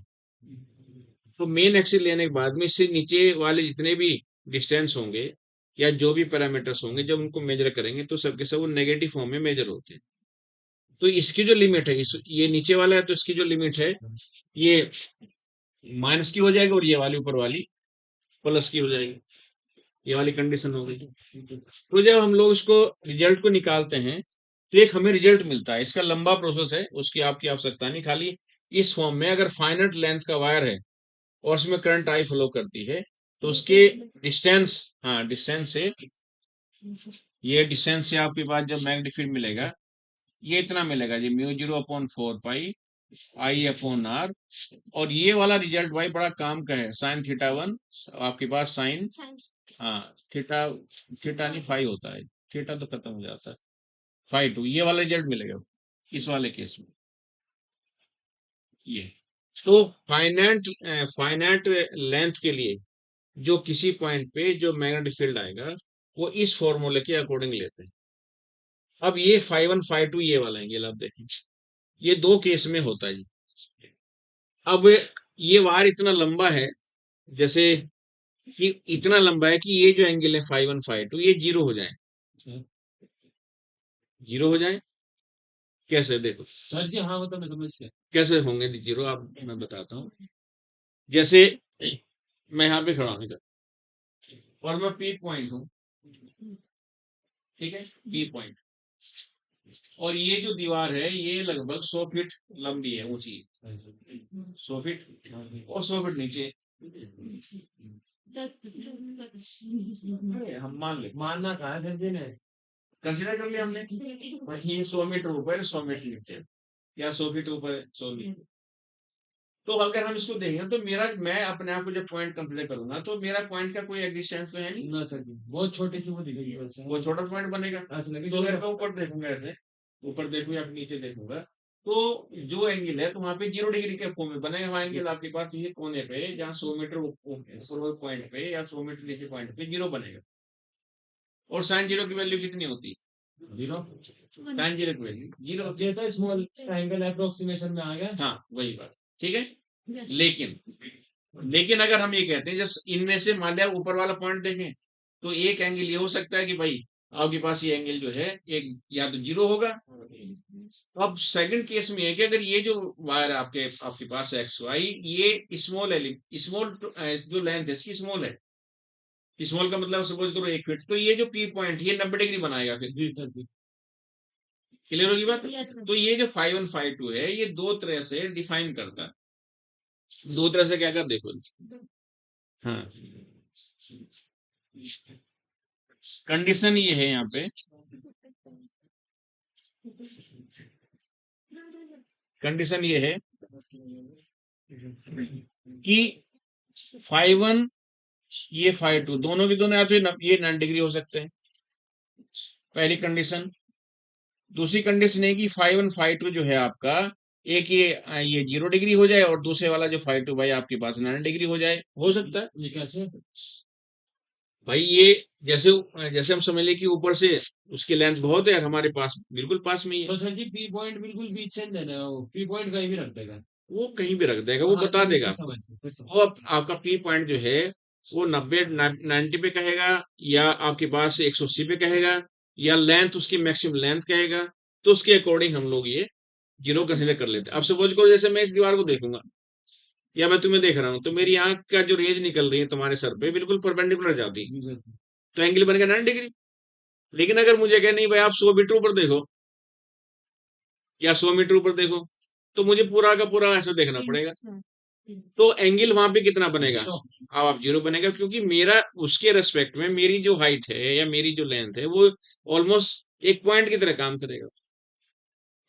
तो मेन एक्सिस लेने के बाद में इससे नीचे वाले जितने भी डिस्टेंस होंगे या जो भी पैरामीटर्स होंगे, जब उनको मेजर करेंगे तो सबके सब वो नेगेटिव फॉर्म में मेजर होते हैं। तो इसकी जो लिमिट है, ये नीचे वाला है, तो इसकी जो लिमिट है ये माइनस की हो जाएगी, और ये वाली ऊपर वाली प्लस की हो जाएगी, ये वाली कंडीशन हो गई। तो जब हम लोग इसको रिजल्ट को निकालते हैं, तो एक हमें रिजल्ट मिलता है, इसका लंबा प्रोसेस है, उसकी आपकी आवश्यकता नहीं, खाली इस फॉर्म में अगर फाइनाइट लेंथ का वायर है और उसमें करंट आई फ्लो करती है, तो उसके डिस्टेंस, हाँ डिस्टेंस से, ये डिस्टेंस से आपके पास जब मैग्नेटिक फील्ड मिलेगा, ये इतना मिलेगा जी, mu 0/4 pi I upon R. और ये वाला रिजल्ट भाई बड़ा काम का है, साइन थीटा वन आपके पास साइन, हाँ थीटा, थीटा नहीं फाई होता है, थीटा तो खत्म हो जाता है, फाई टू, ये वाला रिजल्ट मिलेगा इस वाले केस में। ये तो फाइनाइट लेंथ के लिए जो किसी पॉइंट पे जो मैग्नेटिक फील्ड आएगा, वो इस फॉर्मूले के अकॉर्डिंग लेते हैं। अब ये फाई वन फाई टू ये वाला एंगल आप देखें, ये दो केस में होता है जी। अब ये वार इतना लंबा है, जैसे कि इतना लंबा है कि ये जो एंगल है फाई वन फाई टू, ये जीरो हो जाए, जीरो हो जाए, कैसे देखो सर जी हाँ, वो तो मैं समझ गया। कैसे होंगे जीरो, आप मैं बताता हूँ। जैसे मैं यहाँ पे खड़ा हूँ इधर, और मैं पी पॉइंट हूँ, ठीक है, पी पॉइंट, और ये जो दीवार है ये लगभग 100 फीट लंबी है, ऊंची 100 फीट, और 100 फीट नीचे, अरे हम मान ले, मानना कहा है सर जी ने। कंसिडर कर लिया हमने, वही 100 मीटर ऊपर 100 मीटर नीचे, या 100 फीट ऊपर 100 मीटर। तो अगर हम इसको देखें तो मेरा, मैं अपने आप को जब पॉइंट कंसिडर करूंगा, तो मेरा पॉइंट का कोई एग्जिस्टेंस तो है नहीं ना सर जी, बहुत छोटी सी वो दिखेगी बस। वो छोटा पॉइंट बनेगा। ऐसा लगे तो अगर मैं ऊपर देखूंगा, ऐसे ऊपर देखूं या नीचे देखूंगा, तो जो एंगल है तो वहां पे 0 डिग्री के फॉर्म में बनेगा, वहां एंगल आपके पास ये कोने पे, जहाँ 100 मीटर ऊपर पॉइंट पे या 100 मीटर नीचे पॉइंट पे जीरो बनेगा। और साइन जीरो की वैल्यू कितनी होती है, जीरो। साइन जीरो की वैल्यू जीरो होती ये तो स्मॉल ट्रायंगल अप्रोक्सीमेशन में आ गया। है, हाँ वही बात, ठीक है। लेकिन अगर हम ये कहते हैं, जैसे इनमें से मान लिया ऊपर वाला पॉइंट देखें, तो एक एंगल ये हो सकता है कि भाई आपके पास ये एंगल जो है एक या तो जीरो होगा। अब सेकंड केस में है कि अगर ये जो वायर आपके पास एक्स वाई, ये स्मॉल जो लेंथ है इसकी स्मॉल है, स्मॉल का मतलब सपोज करो 1 फीट, तो ये जो पी पॉइंट ये 90 डिग्री बनाएगा फिर, जी सर जी। क्लियर होगी बात? Yes, sir. तो ये जो 5 1 5 2 है, ये दो तरह से डिफाइन करता है। दो तरह से क्या कर देखो। हाँ, कंडीशन ये है यहाँ पे, कंडीशन ये है कि 5 1 ये 5 2 दोनों के दोनों या तो ये 9 डिग्री हो सकते हैं, पहली कंडीशन। दूसरी कंडीशन है कि 5 1 5 2 जो है आपका, एक ये 0 डिग्री हो जाए और दूसरे वाला जो 5 2 भाई आपके पास 9 डिग्री हो जाए। हो सकता है ये कैसे? भाई, ये जैसे जैसे हम समझ लें कि ऊपर से उसकी लेंथ बहुत है और हमारे पास बिल्कुल पास में ही है, तो सर जी पी पॉइंट बिल्कुल बीच से देना है, वो पी पॉइंट कहीं भी रख देगा। वो कहीं भी रख देगा, वो हाँ, बता तो देगा फिर आपको। समझ फिर समझ। वो आपका पी पॉइंट जो है वो 90 पे कहेगा, या आपके पास 180 पे कहेगा, या लेंथ उसकी मैक्सिमम लेंथ कहेगा। तो उसके अकॉर्डिंग हम लोग ये जीरो कंसीडर कर लेते हैं। अब सपोज करो जैसे मैं इस दीवार को देखूंगा या मैं तुम्हें देख रहा हूँ, तो मेरी आंख का जो रेज निकल रही है तुम्हारे सर पे बिल्कुल परपेंडिकुलर जाती है, जी सर। तो एंगल बनेगा 9 डिग्री। लेकिन अगर मुझे कहे नहीं भाई आप 100 मीटर ऊपर देखो या 100 मीटर ऊपर देखो, तो मुझे पूरा का पूरा ऐसा देखना पड़ेगा। तो एंगल वहां पे कितना बनेगा? जीरो। अब आप जीरो बनेगा, क्योंकि मेरा उसके रेस्पेक्ट में मेरी जो हाइट है या मेरी जो लेंथ है वो ऑलमोस्ट एक पॉइंट की तरह काम करेगा।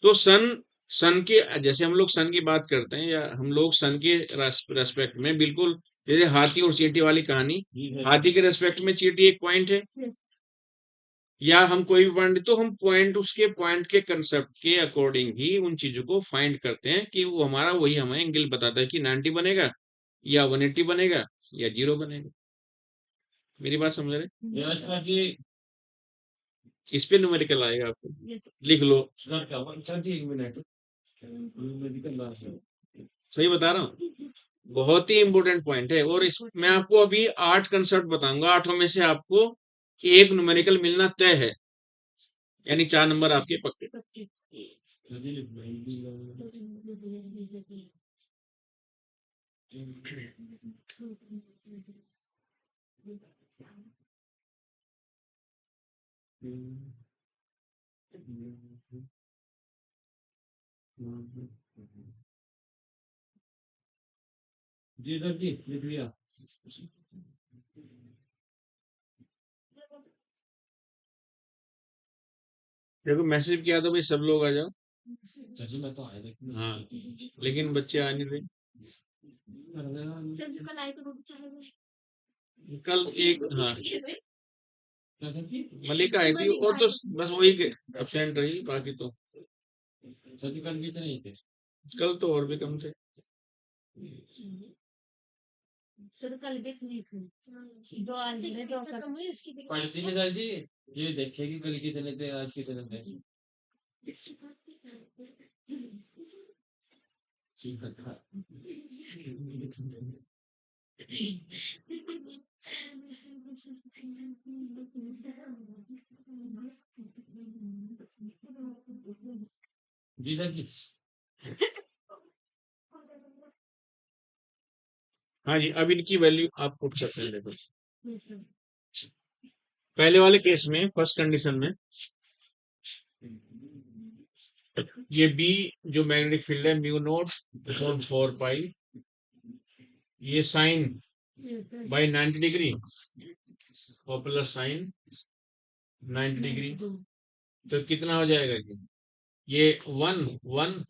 तो सन सन के जैसे हम लोग सन की बात करते हैं, या हम लोग सन के रेस्पेक्ट में बिल्कुल, जैसे हाथी और चींटी वाली कहानी, हाथी के रेस्पेक्ट में चींटी एक पॉइंट है, या हम कोई भी पॉइंट, तो हम पॉइंट उसके पॉइंट के कंसेप्ट के अकॉर्डिंग ही उन चीजों को फाइंड करते हैं कि वो हमारा वही हमें एंगल बताता है कि 90 बनेगा या 180 बनेगा या जीरो बनेगा। मेरी बात समझ रहे? ये सर जी इस पे न्यूमेरिकल आएगा, आपको लिख लो। सर क्या हुआ? सर जी एक मिनट मेडिकल बात है। सही बता रहा हूँ, बहुत ही इंपॉर्टेंट पॉइंट है। और इस मैं आपको अभी 8 कंसेप्ट बताऊंगा, 8 में से आपको एक न्यूमेरिकल मिलना तय है, यानी 4 नंबर आपके पक्के। सर जी लिख लो। जी सर जी लिख लिया। देखो मैसेज किया था भाई सब लोग आ जाओ, सर जी मैं तो आया लेकिन हाँ, लेकिन बच्चे आ नहीं रहे। कल एक, हाँ, क्या सर जी? मलिका आई थी और तो बस वही एब्सेंट रही, बाकी तो सर जी कल भी तो नहीं थे। कल तो और भी कम थे। पढ़ती नहीं सर जी, ये देखेगी कल कितने थे आज कितने थे। ठीक है। जी सर जी। हाँ जी, अब इनकी वैल्यू आप पुट करते हैं। देखो पहले वाले केस में, फर्स्ट कंडीशन में, ये बी जो मैग्नेटिक फील्ड है म्यू नॉट अपॉन 4 पाई, ये साइन बाई 90 डिग्री और प्लस साइन 90 डिग्री, तो कितना हो जाएगा ये 1 1,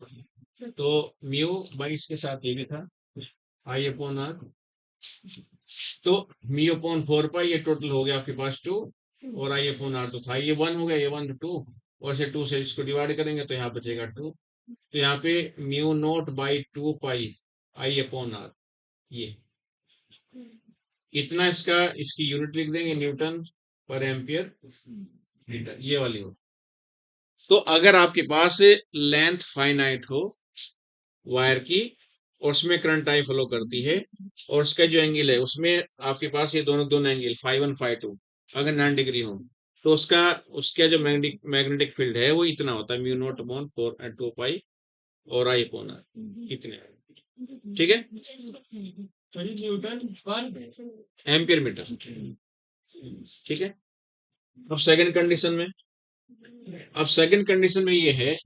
तो म्यू बाई इसके साथ ये भी था आई अपॉन आर, तो म्यू अपॉन 4 पाई, ये टोटल हो गया आपके पास 2, और आई अपॉन आर तो था, ये 1 हो गया, ये 1 2, और से 2 से इसको डिवाइड करेंगे तो यहाँ बचेगा 2, तो यहाँ पे mu naught by 2 pi I upon R, ये इतना इसका, इसकी यूनिट लिख देंगे न्यूटन पर एम्पियर मीटर, ये वाली हो। तो अगर आपके पास लेंथ फाइनाइट हो वायर की और उसमें करंट आई फ्लो करती है, और उसका जो एंगल है उसमें आपके पास ये दोनों दोनों एंगल 5 1 5 2 अगर 9 डिग्री हो, तो उसका उसका जो मैग्नेटिक फील्ड है वो इतना होता है म्यू नॉट अपॉन 4 2 पाई और आई अपॉन आर, इतने। ठीक है, सर जी न्यूटन पर एम्पियर मीटर। ठीक है, अब सेकंड कंडीशन में अब सेकंड कंडीशन में ये है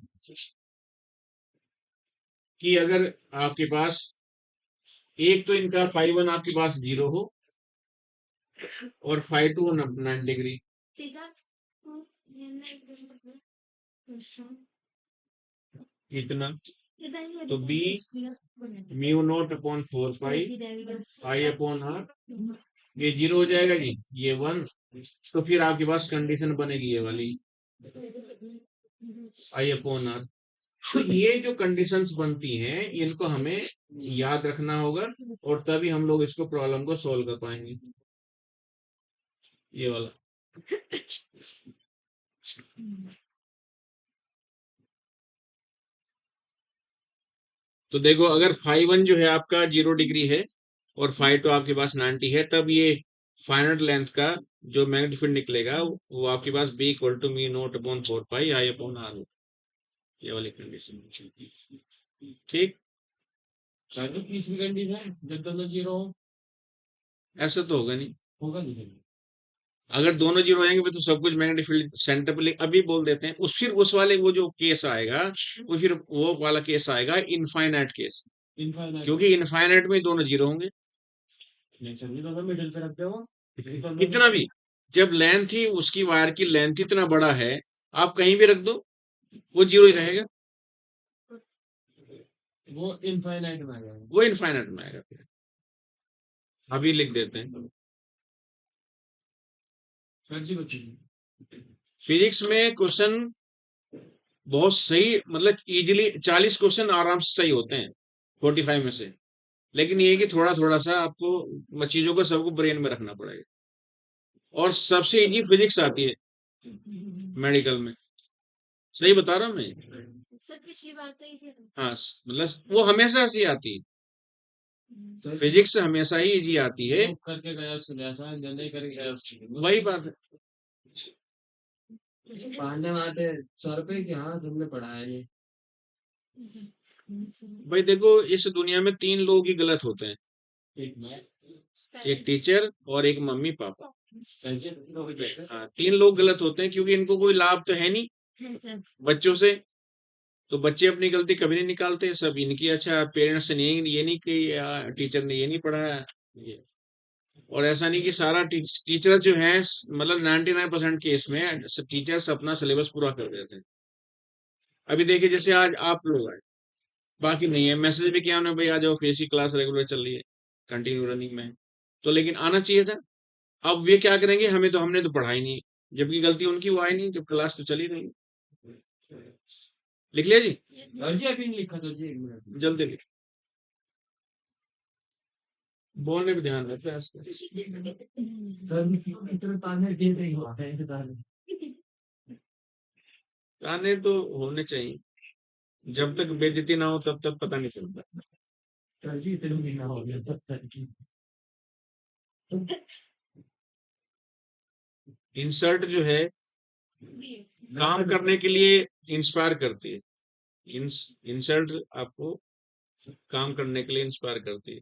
कि अगर आपके पास एक तो इनका फाई वन आपके पास 0 हो और फाई टू 9 डिग्री, इतना, तो B mu naught upon 4 pi I upon R, ये 0 हो जाएगा जी, ये 1, तो फिर आपके पास कंडीशन बनेगी ये वाली आई अपॉन आर। तो ये जो कंडीशंस बनती हैं इनको हमें याद रखना होगा और तभी हम लोग इसको प्रॉब्लम को सॉल्व कर पाएंगे, ये वाला। तो देखो अगर फाई वन जो है आपका 0 डिग्री है और फाई टू आपके पास 90 है, तब ये फाइनल लेंथ का जो मैग्नेटिक फील्ड निकलेगा वो आपके पास B equal to mu naught upon 4 pi I upon R, ये वाली कंडीशन। ठीक, तीसरी कंडीशन है जब दोनों 0 हो, ऐसा तो होगा नहीं। होगा नहीं। अगर दोनों 0 हो जाएंगे तो सब कुछ मैग्नेटिक फील्ड सेंटर पे अभी बोल देते हैं, फिर उस वाले वो जो केस आएगा वो फिर वो वाला केस आएगा इनफाइनाइट केस, इनफाइनाइट, क्योंकि इनफाइनाइट में दोनों 0 होंगे। दोनों मिडिल पे रखते हो, कितना भी, जब लेंथ ही उसकी वायर की लेंथ इतना बड़ा है, आप कहीं भी रख दो वो 0 ही रहेगा, वो इनफाइनाइट में आ जाएगा। वो इनफाइनाइट में आएगा। फिर अभी लिख देते हैं। फिजिक्स में क्वेश्चन बहुत सही, मतलब इजीली 40 क्वेश्चन आराम से सही होते हैं 45 में से, लेकिन ये कि थोड़ा थोड़ा सा आपको चीजों को सबको ब्रेन में रखना पड़ेगा। और सबसे इजी फिजिक्स आती है मेडिकल में, सही बता रहा हूँ मैं। हाँ, मतलब वो हमेशा ऐसी आती है, फिजिक्स हमेशा ही इजी आती है, करके गया सुना नहीं करके गया, वही बात है। पढ़ने में आते सर पे कि हाँ तुमने पढ़ा है ये। भाई देखो इस दुनिया में 3 लोग ही गलत होते हैं, एक टीचर और एक मम्मी पापा। हाँ, 3 लोग गलत होते हैं क्योंकि इनको कोई लाभ तो है नहीं बच्चों से, तो बच्चे अपनी गलती कभी नहीं निकालते, सब इनकी। अच्छा, पेरेंट्स ने ये नहीं कि टीचर ने ये नहीं पढ़ाया ये। और ऐसा नहीं कि सारा टीचर जो है, मतलब 99% केस में टीचर्स अपना सिलेबस पूरा कर देते हैं। अभी देखिए जैसे आज आप लोग आए, बाकी नहीं है, मैसेज भी किया उन्होंने, भाई आ जाओ फेस की क्लास रेगुलर चल रही है, कंटिन्यू रनिंग में, तो लेकिन आना चाहिए था। अब वे क्या करेंगे, हमने तो पढ़ाई नहीं, जबकि गलती उनकी वो आई नहीं जब क्लास तो चली रही। लिख लिया जी, जी अभी नहीं लिखा था जी, 1 मिनट जल्दी लिख, बोलने पे ध्यान रखते हैं। सर इतने ताने दे रही हो ताने तो होने चाहिए, जब तक बेइज्जती ना हो तब तक पता नहीं चलता। सर जी इतने महीना हो गया तब तक की। इंसर्ट जो है काम करने के लिए इंस्पायर करती है, इंसर्ट आपको काम करने के लिए इंस्पायर करती है।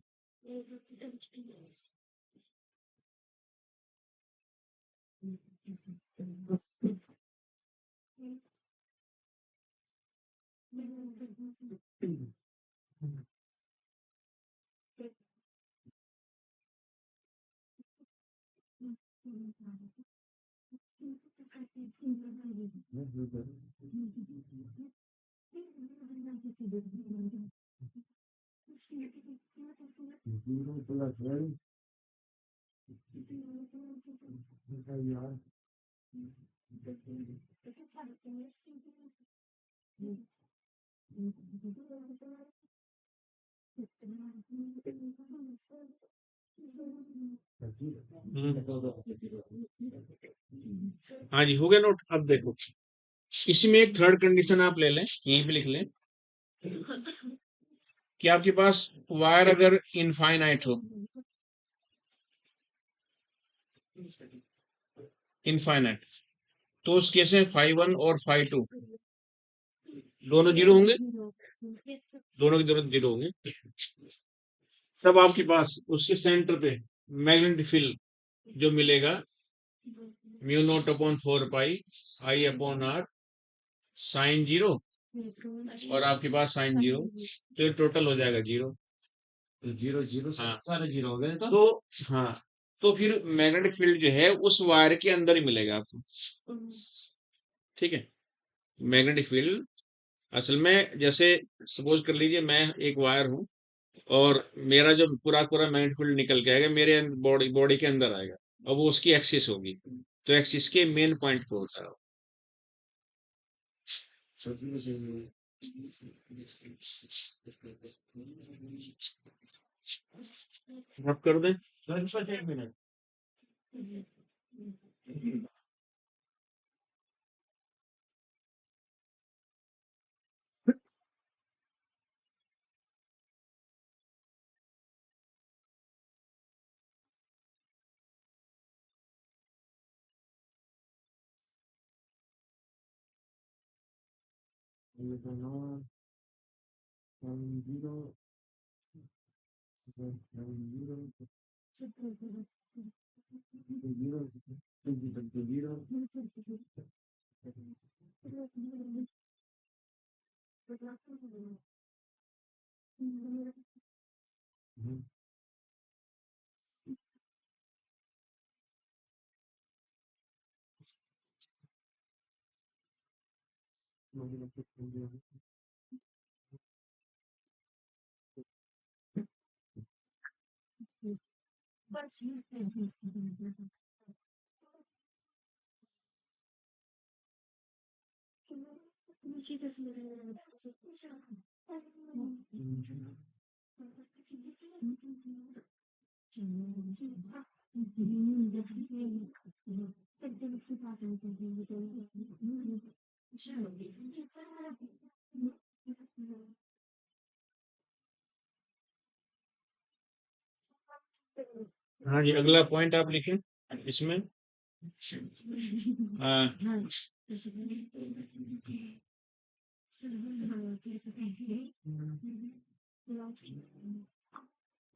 हाँ जी, हो गया नोट। अब देखो इसी में एक थर्ड कंडीशन आप ले लें, यहीं पे लिख लें कि आपके पास वायर अगर इनफाइनाइट हो, इनफाइनाइट, तो उस केस में फाई वन और फाई टू दोनों 0 होंगे, दोनों के दोनों 0 होंगे। तब आपके पास उसके सेंटर पे मैग्नेटिक फील्ड जो मिलेगा mu naught upon 4 pi I upon R sine 0 और आपके पास साइन 0, तो ये टोटल हो जाएगा 0। तो 0 0 हाँ सारे 0 हो गए तो तो हाँ, तो फिर मैग्नेटिक फील्ड जो है उस वायर के अंदर ही मिलेगा आपको। ठीक है, मैग्नेटिक फील्ड असल में जैसे सपोज कर लीजिए मैं एक वायर हूँ और मेरा जो पूरा पूरा मैग्नेटिक फील्ड निकल के आएगा मेरे बॉडी बॉडी के अंदर आएगा, अब वो उसकी एक्सिस होगी, तो एक्सिस के मेन पॉइंट पे होता है। आप कर दें। बस 1 मिनट। हाँ जी, अगला पॉइंट आप लिखें इसमें।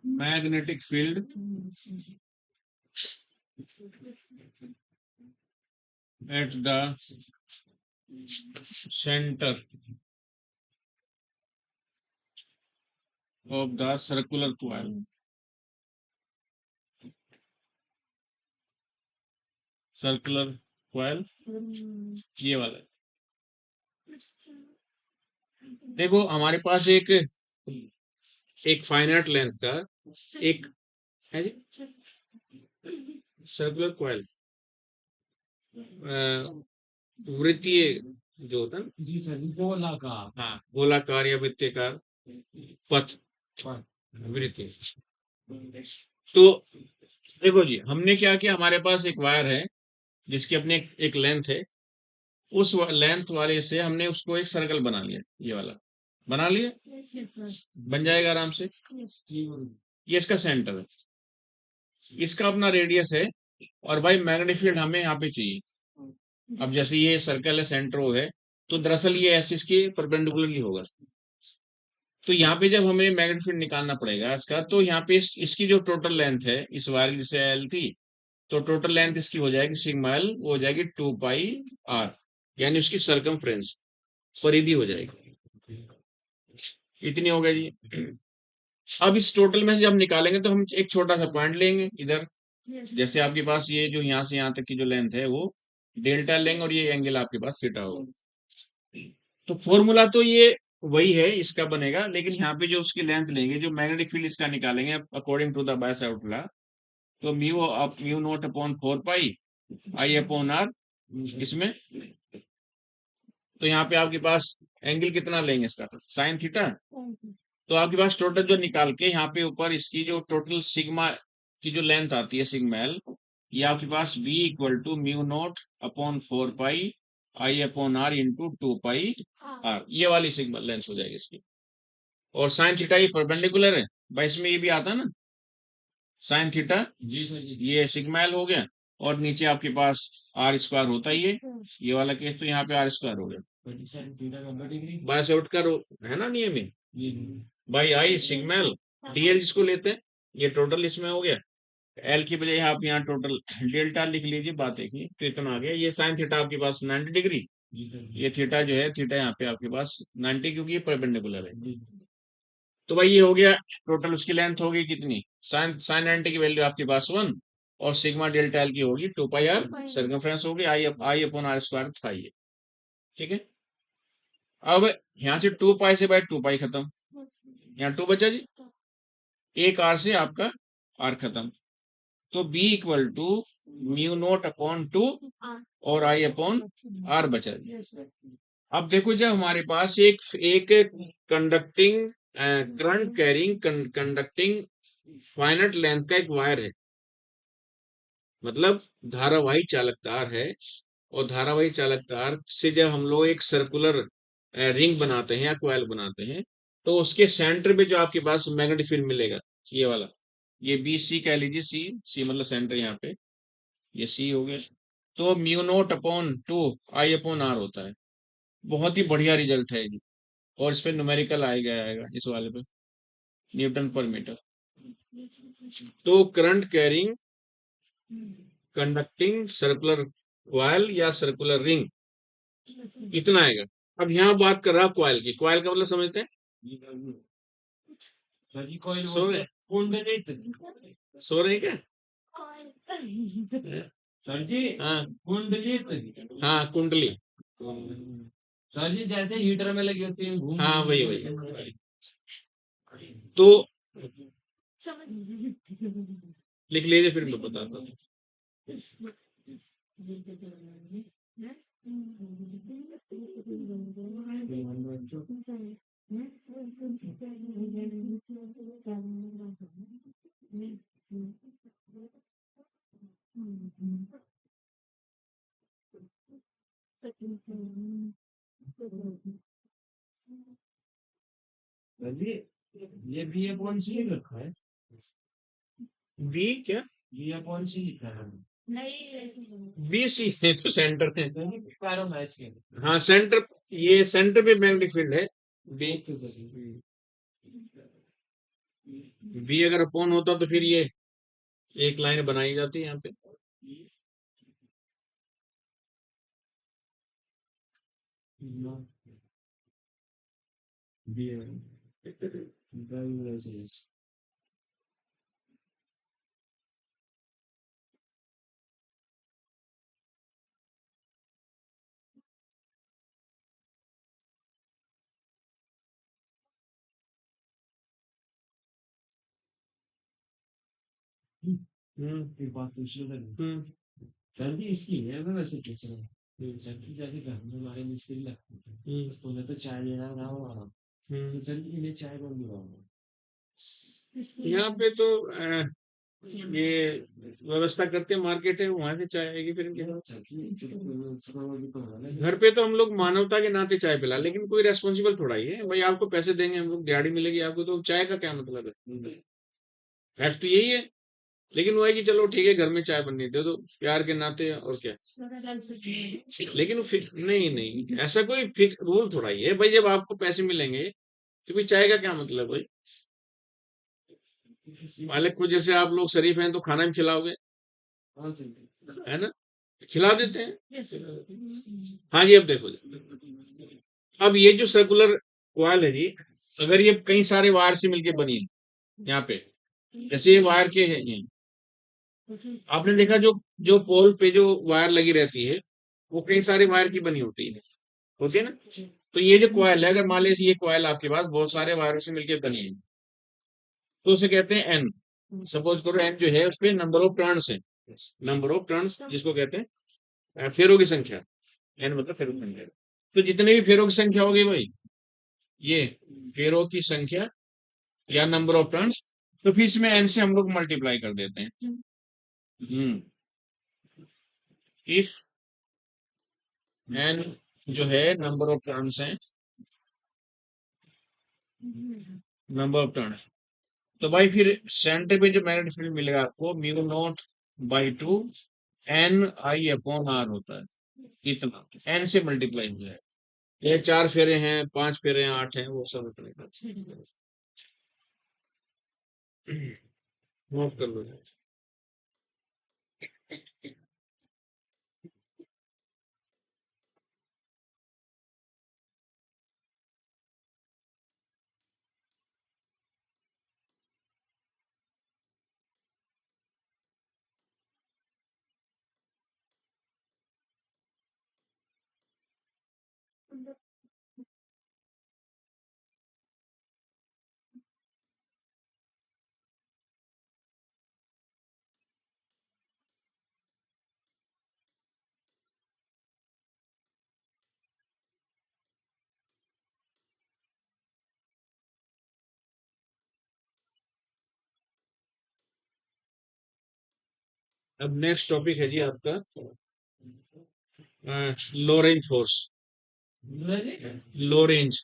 Magnetic field at the center of the circular coil, circular coil ये वाला। देखो हमारे पास एक फाइनाइट लेंथ का एक है जी सर्कुलर कॉइल, वृत्तीय जो होता है ना, जी सर, गोलाकार। हाँ गोलाकार या वृत्ताकार पथ, वृत्तीय। तो देखो जी हमने क्या किया, हमारे पास एक वायर है जिसकी अपने एक लेंथ है, उस लेंथ वाले से हमने उसको एक सर्कल बना लिया, ये वाला बना लिया, बन जाएगा आराम से। ये इसका सेंटर है, इसका अपना रेडियस है, और भाई मैग्नेटिक फील्ड हमें यहाँ पे चाहिए। अब जैसे ये सर्कल है, सेंटर वो है, तो दरअसल ये ऐसे इसके परपेंडिकुलरली होगा। तो यहाँ पे जब हमें मैग्नेटिक फील्ड निकालना पड़ेगा इसका, तो यहाँ पे इसकी जो टोटल लेंथ है इस वायर की, जैसे एल थी, तो टोटल लेंथ इसकी हो जाएगी सिग्मा एल, वो हो जाएगी 2 पाई आर, यानी उसकी सरकमफ्रेंस परिधि हो जाएगी। इतनी हो गई जी। अब इस टोटल में से जब निकालेंगे तो हम एक छोटा सा पॉइंट लेंगे इधर, जैसे आपके पास ये जो यहाँ से यहाँ तक की जो लेंथ है वो डेल्टा लेंगे, और ये एंगल आपके पास थीटा होगा। तो फॉर्मूला तो ये वही है इसका बनेगा, लेकिन यहाँ पे जो उसकी लेंथ लेंगे, जो मैग्नेटिक फील्ड इसका निकालेंगे according to the Biot law, तो mu naught upon 4 pi I upon R इसमें, तो यहाँ पे आपके पास एंगल कितना लेंगे इसका, साइन थीटा। तो आपके पास टोटल जो निकाल के यहाँ पे ऊपर इसकी जो टोटल सिग्मा की जो लेंथ आती है सिग्मा एल, ये आपके पास B equal to mu naught upon 4 pi I upon R into 2 pi R, ये वाली सिग्मा लेंथ हो जाएगी इसकी। और साइन थीटा ये परपेंडिकुलर है भाई, इसमें ये भी आता है ना साइन थीटा, जी सर जी। ये सिग्मा एल हो गया, और नीचे आपके पास आर स्क्वायर होता ही है, ये वाला केस, तो यहाँ पे आर स्क्वायर हो गया। बायसॉट का है ना नियम ही, by I sigma L dL जिसको लेते हैं, ये टोटल इसमें हो गया, एल की बजाय आप यहाँ टोटल डेल्टा लिख लीजिए, बात एक ही, तो इतना आ गया। ये साइन थीटा आपके पास 90 डिग्री, ये थीटा जो है, थीटा यहाँ पे आपके पास 90, क्योंकि ये परपेंडिकुलर है। तो भाई ये हो गया टोटल, उसकी लेंथ होगी कितनी, साइन साइन 90 की वैल्यू आपके पास 1, और सिग्मा डेल्टा एल की होगी 2 पाई आर, सर्कमफ्रेंस होगी आई अपॉन आर स्क्वायर था ये। ठीक है, अब यहाँ से 2 पाई से बाय 2 पाई खत्म, यहाँ 2 बचा जी, एक आर से आपका आर खत्म, तो B equal to mu naught upon 2 और आई अपॉन आर बचा जी। अब देखो, जब हमारे पास एक एक conducting current carrying conducting फाइनट length का एक वायर है, मतलब धारावाही चालक तार है, और धारावाही चालक तार से जब हम लोग एक सर्कुलर रिंग बनाते हैं या कॉइल बनाते हैं, तो उसके सेंटर पे जो आपके पास मैग्नेटिक फील्ड मिलेगा, ये वाला, ये बी सी कह लीजिए, सी सी मतलब सेंटर यहाँ पे, ये सी हो गया, तो mu naught upon 2 I upon R होता है। बहुत ही बढ़िया रिजल्ट है जी, और इस पे न्यूमेरिकल आएगा इस वाले पे, न्यूटन पर मीटर। तो current carrying conducting circular coil या सर्कुलर रिंग, इतना आएगा। अब यहाँ बात कर रहा हूँ कॉइल की, कॉइल का मतलब समझते हैं, सो रहे सो रहे क्या? सर जी, हाँ कुंडली। हाँ, कुंडली, सर जी, जैसे हीटर में लगी होती है, घूम हाँ घूम वही के वही। तो लिख लीजिए, फिर मैं बताता हूँ। सर जी, ये बी अपॉन सी रखा है, बी क्या, बी अपॉन सी लिखा है। बी सी है तो सेंटर है। सर जी, पैरो मैच के हाँ सेंटर, ये सेंटर पे मैग्नेटिक फील्ड है बी। बी अगर अपॉन होता तो फिर ये एक लाइन बनाई जाती है यहाँ पे। फिर बात दूसरी तरफ। हम्म सर जी, इसकी है, मैं वैसे पूछ रहा हूँ। सर जी, जाके घर में हमारे मुश्किल लगती है, तो तुम्हें तो चाय लेना ना हो रहा, तो सर जी इन्हें चाय कौन दिलाऊंगा? यहाँ पे तो ये व्यवस्था करते हैं, मार्केट है वहां से चाय आएगी फिर इनके पास। घर पे तो हम लोग मानवता के नाते चाय पिला, लेकिन कोई रेस्पॉन्सिबल थोड़ा ही है भाई, आपको पैसे देंगे हम लोग, दिहाड़ी मिलेगी आपको, तो चाय का क्या मतलब है, फैक्ट तो यही है। लेकिन वो है कि चलो ठीक है, घर में चाय बननी दे दो प्यार के नाते, और क्या। लेकिन वो नहीं नहीं, ऐसा कोई फिक्स रूल थोड़ा ही है भाई, जब आपको पैसे मिलेंगे तो फिर चाय का क्या मतलब भाई। मालिक को जैसे आप लोग शरीफ हैं तो खाना भी खिलाओगे, है ना, खिला देते हैं। हाँ जी, अब देखो, अब ये जो सर्कुलर कॉइल है जी, अगर ये कई सारे वायर से मिलके बनी है, यहाँ पे जैसे ये वायर के हैं ये, आपने देखा जो जो पोल पे जो वायर लगी रहती है, वो कई सारे वायर की बनी होती है ना। तो ये जो कॉइल है, अगर मान लीजिए ये कॉइल आपके पास बहुत सारे वायरों से मिलकर बनी है, तो उसे कहते हैं एन। सपोज करो एन जो है उसपे नंबर ऑफ टर्न्स है, नंबर ऑफ टर्न्स जिसको कहते हैं फेरों की संख्या, एन मतलब फेरों की संख्या। तो जितने भी फेरों की संख्या होगी भाई, ये फेरों की संख्या या नंबर ऑफ टर्न्स, तो फिर इसमें एन से हम लोग मल्टीप्लाई कर देते हैं। इफ एन जो है नंबर ऑफ टर्न्स है, नंबर ऑफ टर्न्स, तो भाई फिर सेंटर पे जो मैग्नेटिक फील्ड मिलेगा आपको, mu naught by 2 N I upon R होता है, इतना एन से मल्टीप्लाई हो जाए। ये 4 फेरे हैं, 5 फेरे हैं, 8 हैं, वो सब उतने नोट कर लो। अब नेक्स्ट टॉपिक है जी आपका लो रेंज फोर्स। लो रेंज।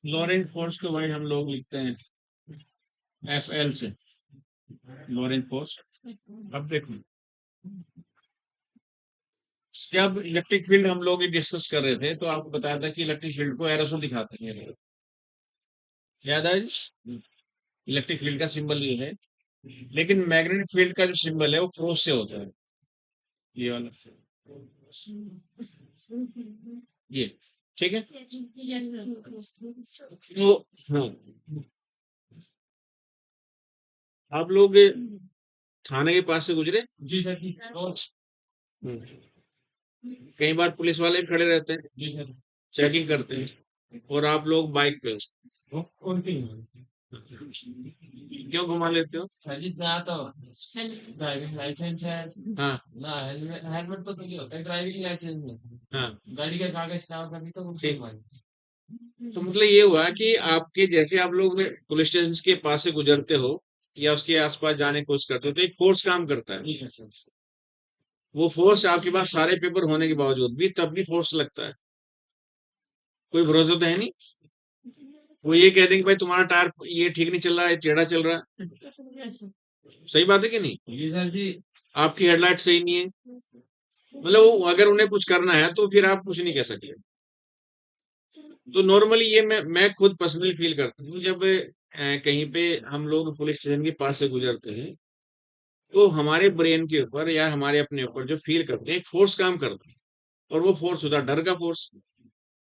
लो रेंज फोर्स को भाई हम लोग लिखते हैं FL से, लो रेंज फोर्स। अब देखो, जब इलेक्ट्रिक फील्ड हम लोग डिस्कस कर रहे थे तो आपको बताया था कि इलेक्ट्रिक फील्ड को एरोसोल दिखाते हैं। याद है? इलेक्ट्रिक फील्ड का सिंबल ये है, लेकिन मैग्नेटिक फील्ड का जो सिंबल है वो क्रॉस से होता है, ये वाला, ये। ठीक है, तो हाँ, आप लोग थाने के पास से गुजरे। जी सर जी रोज हम्म, कई बार पुलिस वाले भी खड़े रहते हैं, जी सर चेकिंग करते हैं, और आप लोग बाइक पे वो कौन सी क्यों घुमा लेते हो? सर जी ना तो ड्राइविंग लाइसेंस है हाँ ना हेलमेट हेलमेट तो नहीं होता है ड्राइविंग लाइसेंस में हाँ, गाड़ी का कागज ना होगा भी तो वो ठीक। मांगे तो मतलब ये हुआ कि आपके जैसे आप लोग पुलिस स्टेशन के पास से गुजरते हो या उसके आसपास जाने की कोशिश करते हो तो एक फोर्स काम करता है। जी सर वो फोर्स आपके पास सारे पेपर होने के बावजूद भी तब भी फोर्स लगता है। कोई भरोसा तो है नहीं। वो ये कह दें कि भाई तुम्हारा टायर ये ठीक नहीं चल रहा है, टेढ़ा चल रहा है। सही बात है कि नहीं? जी सर जी आपकी हेडलाइट सही नहीं है, मतलब वो अगर उन्हें कुछ करना है तो फिर आप कुछ नहीं कह सकते। तो नॉर्मली ये मैं खुद पर्सनली फील करता हूँ जब कहीं पे हम लोग पुलिस स्टेशन के पास से गुजरते हैं तो हमारे ब्रेन के ऊपर या हमारे अपने ऊपर जो फील करते हैं एक फोर्स काम करता है, और वो फोर्स होता है डर का फोर्स।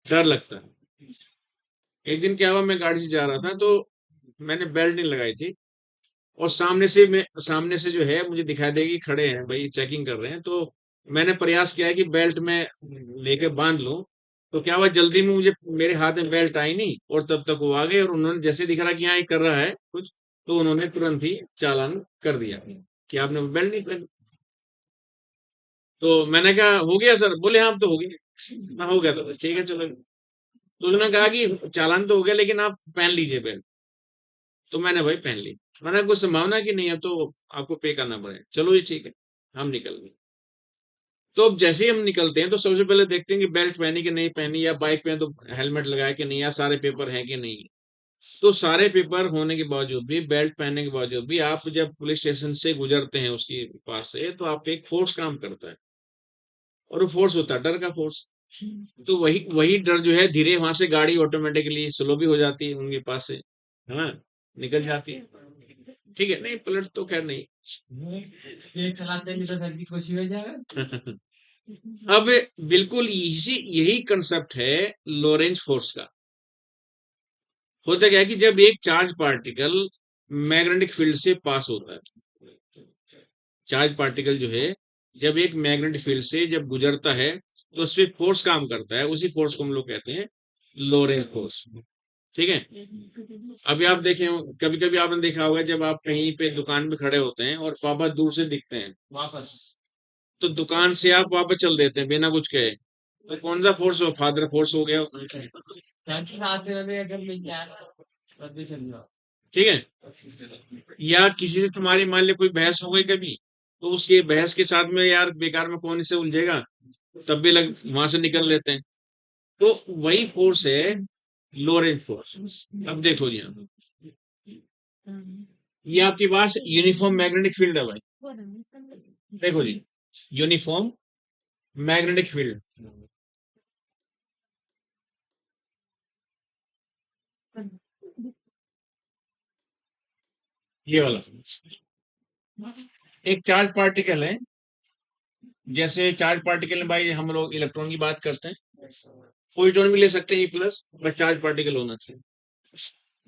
डर लगता है। एक दिन क्या हुआ, मैं गाड़ी से जा रहा था तो मैंने बेल्ट नहीं लगाई थी, और सामने से जो है मुझे दिखाई देगी खड़े हैं भाई चेकिंग कर रहे हैं, तो मैंने प्रयास किया है कि बेल्ट में लेके बांध लूं। तो क्या हुआ, जल्दी में मुझे मेरे हाथ में बेल्ट आई नहीं, और तब तक वो आ गए, और उन्होंने जैसे दिख रहा कि यहाँ ये कर रहा है कुछ, तो उन्होंने तुरंत ही चालान कर दिया कि आपने बेल्ट नहीं पहनी। तो मैंने कहा हो गया सर, बोले हाँ अब तो हो गया। हाँ हो गया, तो ठीक है चलो। तो उसने कहा कि चालान तो हो गया लेकिन आप पहन लीजिए बेल्ट। तो मैंने भाई पहन ली। मैंने कुछ संभावना कि नहीं है तो आपको पे करना पड़ेगा, चलो ये ठीक है। हम निकल गए। तो अब जैसे ही हम निकलते हैं तो सबसे पहले देखते हैं कि बेल्ट पहनी कि नहीं पहनी, या बाइक पे है तो हेलमेट लगाया कि नहीं, या सारे पेपर हैं कि नहीं। तो सारे पेपर होने के बावजूद भी, बेल्ट पहनने के बावजूद भी, आप जब पुलिस स्टेशन से गुजरते हैं उसके पास से, तो आप पे एक फोर्स काम करता है, और वो फोर्स होता है डर का फोर्स। तो वही वही डर जो है, धीरे वहां से गाड़ी ऑटोमेटिकली स्लो भी हो जाती है उनके पास से, है ना, निकल जाती है। ठीक है, नहीं पलट तो खैर नहीं। ये चलाते नहीं तो सर जी खुशी हो जाएगा अब बिल्कुल इसी यही कंसेप्ट है लोरेंज फोर्स का। होता क्या है कि जब एक चार्ज पार्टिकल मैग्नेटिक फील्ड से पास होता है, चार्ज पार्टिकल जो है जब एक मैग्नेटिक फील्ड से जब गुजरता है तो उस पर फोर्स काम करता है, उसी फोर्स को हम लोग कहते हैं लोरेंज फोर्स। ठीक है। अभी आप देखें, कभी कभी आपने देखा होगा जब आप कहीं पे दुकान पे खड़े होते हैं और पापा दूर से दिखते हैं, वापस तो दुकान से आप वापस चल देते हैं बिना कुछ कहे, तो कौन सा फोर्स हो? फादर फोर्स हो गया। सर जी रास्ते में भी अगर मिल जाए तब भी चल जाओ ठीक है। या किसी से तुम्हारी मान ली कोई बहस हो गई कभी, तो उसके बहस के साथ में यार बेकार में कौन से उलझेगा, तब भी लग वहां से निकल लेते हैं। तो वही फोर्स है लोरेंज फोर्स। अब देखो जी, ये आपके पास यूनिफॉर्म मैग्नेटिक फील्ड है भाई। देखो जी, यूनिफॉर्म मैग्नेटिक फील्ड, ये वाला। एक चार्ज पार्टिकल है, जैसे चार्ज पार्टिकल में भाई हम लोग इलेक्ट्रॉन की बात करते हैं, प्रोटॉन भी ले सकते हैं, प्लस, बस चार्ज पार्टिकल होना चाहिए।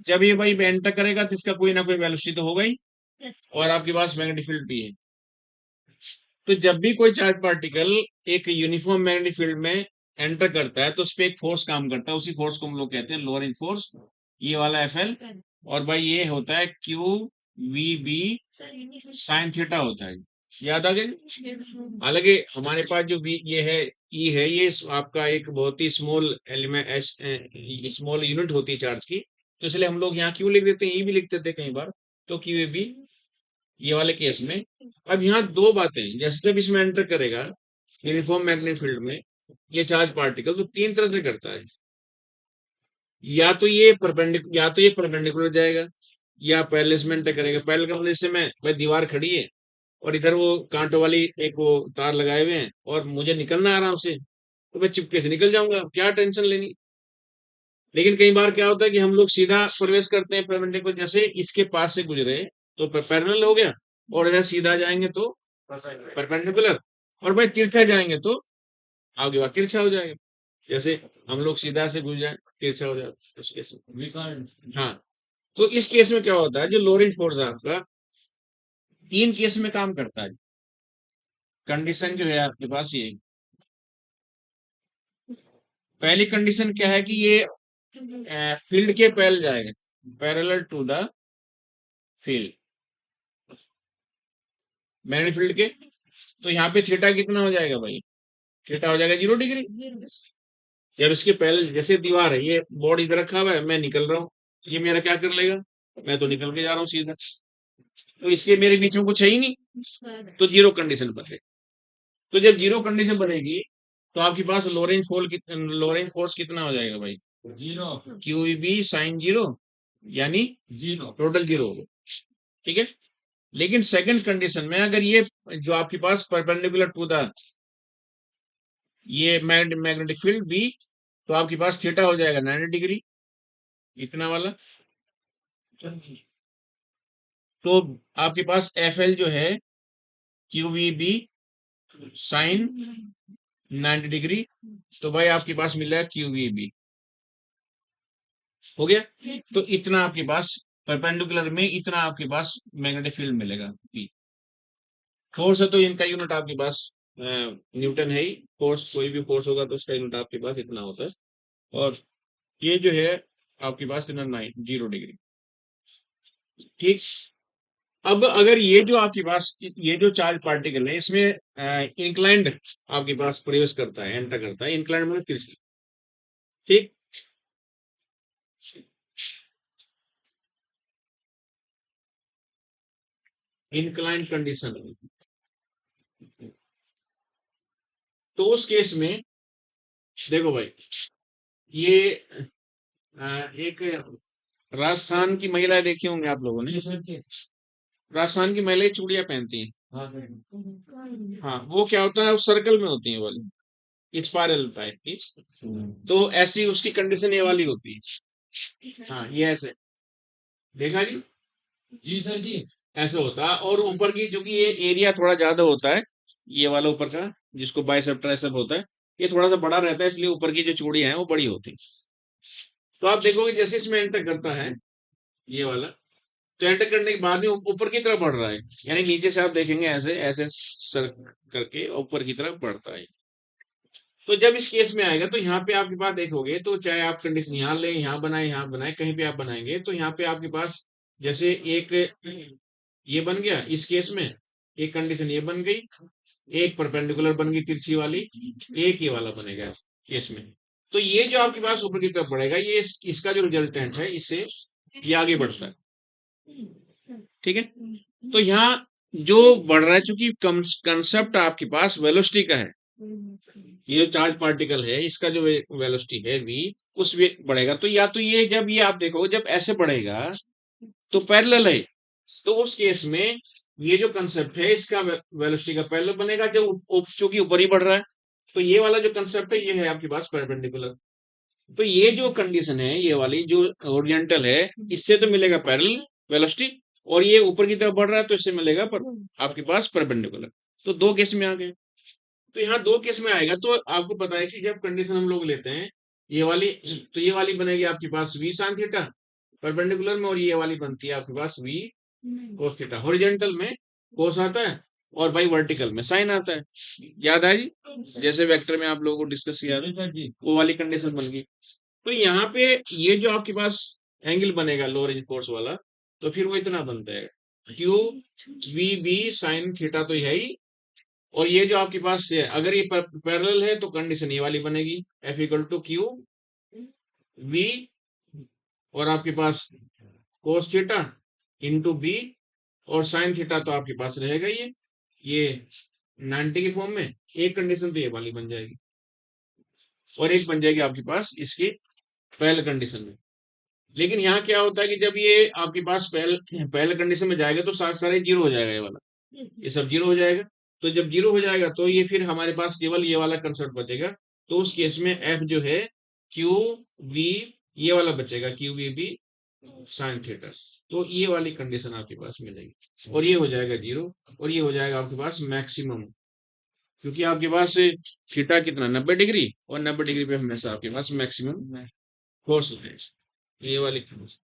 जब ये भाई एंटर करेगा तो इसका कोई ना कोई वेलोसिटी तो होगा ही, और आपके पास मैग्नेटिक फील्ड भी है। तो जब भी कोई चार्ज पार्टिकल एक यूनिफॉर्म मैग्नेटिक फील्ड में एंटर करता है तो उस पर एक फोर्स काम करता है, उसी फोर्स को हम लोग कहते हैं लोअरिंग फोर्स, ये वाला एफ एल। और भाई ये होता है Q V B sine theta होता है, याद आ गया। हालांकि हमारे पास जो वी ये है, ई है, ये आपका एक बहुत ही स्मॉल एलिमेंट, स्मॉल यूनिट होती है चार्ज की, तो इसलिए हम लोग यहाँ क्यू लिख देते हैं, ई भी लिख देते हैं कई बार, तो क्यू ए बी ये वाले केस में। अब यहाँ दो बातें हैं, जैसे जब इसमें एंटर करेगा यूनिफॉर्म मैग्नेटिक फील्ड में ये चार्ज पार्टिकल, तो तीन तरह से करता है। या तो ये परपेंडिकुलर जाएगा, या पैरेलल में एंटर करेगा। पैरेलल का मतलब, जैसे मैं भाई दीवार खड़ी है और इधर वो कांटों वाली एक वो तार लगाए हुए हैं और मुझे निकलना है आराम से, तो मैं चिपके से निकल जाऊंगा, क्या टेंशन लेनी। लेकिन कई बार क्या होता है कि हम लोग सीधा प्रवेश करते हैं परपेंडिकुलर, जैसे इसके पास से गुजरे तो पैरेलल हो गया, और इधर सीधा जाएंगे तो परपेंडिकुलर, और भाई तिरछा जाएंगे तो आगे बात तिरछा हो जाएगा। जैसे हम लोग सीधा से गुजर जाए तिरछा हो जाए उस केस में। हाँ, तो इस केस में क्या होता है, जो लोरेंट फोर्स है आपका, तीन केस में काम करता है। कंडीशन जो है आपके पास ये, पहली कंडीशन क्या है कि ये फील्ड के पैरेलल जाएगा, parallel to the field, magnetic field के। तो यहाँ पे थीटा कितना हो जाएगा भाई, थीटा हो जाएगा 0 डिग्री। जब इसके पहले, जैसे दीवार है, ये बोर्ड इधर रखा हुआ है, मैं निकल रहा हूँ, ये मेरा क्या कर लेगा, मैं तो निकल के जा रहा हूँ सीधा, तो इसके मेरे बीच में कुछ है ही नहीं, तो जीरो कंडीशन बनेगी। तो जब जीरो कंडीशन बनेगी तो आपके पास लोरेंज फोर्स कितना हो जाएगा भाई, zero, Q B sine zero, यानी जीरो। टोटल जीरो होगा। ठीक है। लेकिन सेकंड कंडीशन में अगर ये जो आपके पास परपेंडिकुलर टू द ये मैग्नेटिक फील्ड बी, तो आपके पास थीटा हो जाएगा 90 डिग्री, इतना वाला। तो आपके पास एफ एल जो है Q V B sine 90 degree, तो भाई आपके पास मिला है क्यू वी बी, हो गया। तो इतना आपके पास परपेंडिकुलर में, इतना आपके पास मैग्नेटिक फील्ड मिलेगा बी। फोर्स है तो इनका यूनिट आपके पास न्यूटन है ही, फोर्स कोई भी फोर्स होगा तो उसका यूनिट आपके पास इतना होता है। और ये जो है आपके पास इतना 0 डिग्री। ठीक। अब अगर ये जो आपके पास ये जो चार्ज पार्टिकल है, इसमें इंक्लाइंड आपके पास प्रवेश करता है, एंटर करता है, इंक्लाइंड मतलब तिरछी। ठीक। इंक्लाइंड कंडीशन, तो उस केस में देखो भाई, ये एक राजस्थान की महिलाएं देखी होंगी आप लोगों ने, राजस्थान की महिलाएं चूड़ियां पहनती हैं। हाँ, वो क्या होता है, उस सर्कल में होती है वाली, स्पाइरल टाइप की। तो ऐसी उसकी कंडीशन ये वाली होती है। हाँ, ये ऐसे देखा जी, जी सर जी। ऐसे होता है। और ऊपर की, चूंकि ये एरिया थोड़ा ज्यादा होता है, ये वाला ऊपर का जिसको बाइसेप ट्राइसेप होता है, ये थोड़ा सा बड़ा रहता है, इसलिए ऊपर की जो चूड़ियां हैं वो बड़ी होती है। तो आप देखोगे जैसे इसमें एंटर करता है ये वाला, तो एंटर करने के बाद में ऊपर की तरफ बढ़ रहा है, यानी नीचे से आप देखेंगे ऐसे ऐसे सर करके ऊपर की तरफ बढ़ता है। तो जब इस केस में आएगा तो यहाँ पे आपके पास देखोगे, तो चाहे आप कंडीशन यहाँ ले, यहाँ बनाए, कहीं पे आप बनाएंगे, तो यहाँ पे आपके पास जैसे एक ये बन गया इस केस में, एक कंडीशन ये बन गई, एक परपेंडिकुलर बन गई तिरछी वाली, एक ये वाला बनेगा इस केस में। तो ये जो आपके पास ऊपर की तरफ बढ़ेगा, ये इसका जो रिजल्टेंट है, इससे ये आगे बढ़ता है। ठीक है। तो यहाँ जो बढ़ रहा है, चूंकि कंसेप्ट आपके पास वेलोसिटी का है, ये जो चार्ज पार्टिकल है इसका जो वेलोसिटी है v, उस वे बढ़ेगा। तो या तो ये, जब ये आप देखो जब ऐसे बढ़ेगा तो पैरेलल है, तो उस केस में ये जो कंसेप्ट है इसका वेलोसिटी का पैरेलल बनेगा, जब चूंकि ऊपर ही बढ़ रहा है। तो ये वाला जो कंसेप्ट है ये है आपके पास परपेंडिकुलर। तो ये जो कंडीशन है, ये वाली जो ओरिएंटल है, इससे तो मिलेगा पैरेलल वेलोसिटी, और ये ऊपर की तरफ बढ़ रहा है तो इससे मिलेगा पर आपके पास परपेंडिकुलर। तो दो केस में आ गए। तो यहाँ दो केस में आएगा तो आपको पता है कि जब कंडीशन हम लोग लेते हैं ये वाली, तो ये वाली बनेगी आपके पास v sin थीटा परपेंडिकुलर में, और ये वाली बनती है आपके पास v cos थीटा। हॉरिजॉन्टल में cos आता है और भाई वर्टिकल में sin आता है। याद है जी, जैसे वेक्टर में आप लोगों को डिस्कस किया था, वो वाली कंडीशन बन गई। तो यहाँ पे ये जो आपके पास एंगल बनेगा लोअर रेंज फोर्स वाला, तो फिर वो इतना बनता है Q V B sine theta, तो है ही। और ये जो आपके पास है अगर ये पैरेलल है तो कंडीशन ये वाली बनेगी F equal to Q V, और आपके पास कोस थीटा इंटू बी, और साइन थीटा तो आपके पास रहेगा ये 90 के फॉर्म में। एक कंडीशन तो ये वाली बन जाएगी, और एक बन जाएगी आपके पास इसकी पहले कंडीशन में। लेकिन यहाँ क्या होता है कि जब ये आपके पास पहले कंडीशन में जाएगा तो सारे जीरो हो जाएगा, ये वाला ये सब जीरो हो जाएगा। तो जब जीरो हो जाएगा तो ये फिर हमारे पास केवल ये वाला कंसेप्ट बचेगा। तो उस केस में एफ जो है क्यू वी, ये वाला बचेगा Q V B sine theta. तो ये वाली कंडीशन आपके पास मिलेगी, और ये हो जाएगा जीरो, और ये हो जाएगा आपके पास मैक्सिमम, क्योंकि आपके पास थीटा कितना 90 डिग्री, और 90 डिग्री पे हमेशा आपके पास मैक्सिमम फोर्स है। ये वाली कंडीशन।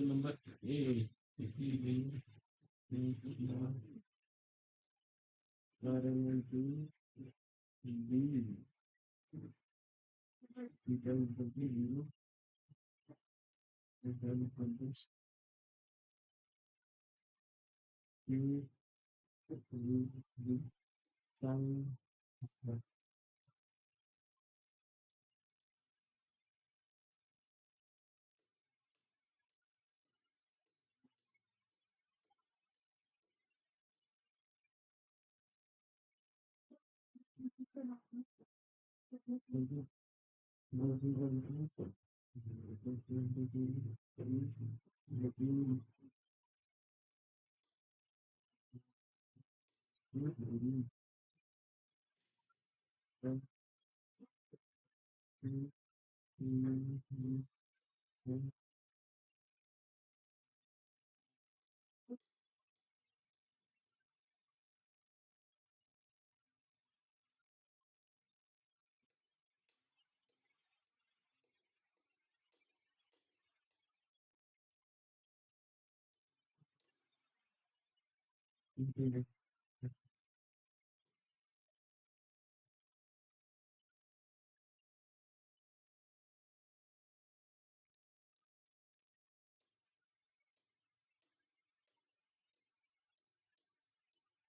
नंबर ए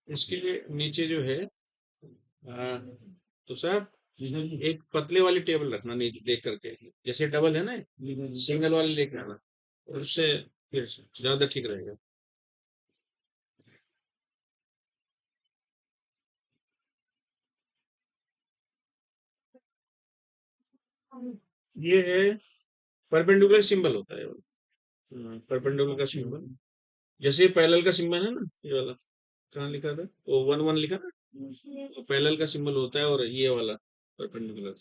इसके नीचे जो है तो सर एक पतले वाली टेबल रखना नीचे देख करके, जैसे डबल है ना, सिंगल वाली लेके आना, और उससे फिर ज्यादा ठीक रहेगा। ये है परपेंडिकुलर सिंबल होता है, परपेंडिकुलर का सिंबल। जैसे पैरेलल का सिंबल है ना, ये वाला कहाँ लिखा था, वो 1 1 लिखा था, तो पैरेलल का सिंबल होता है, और ये वाला परपेंडिकुलर।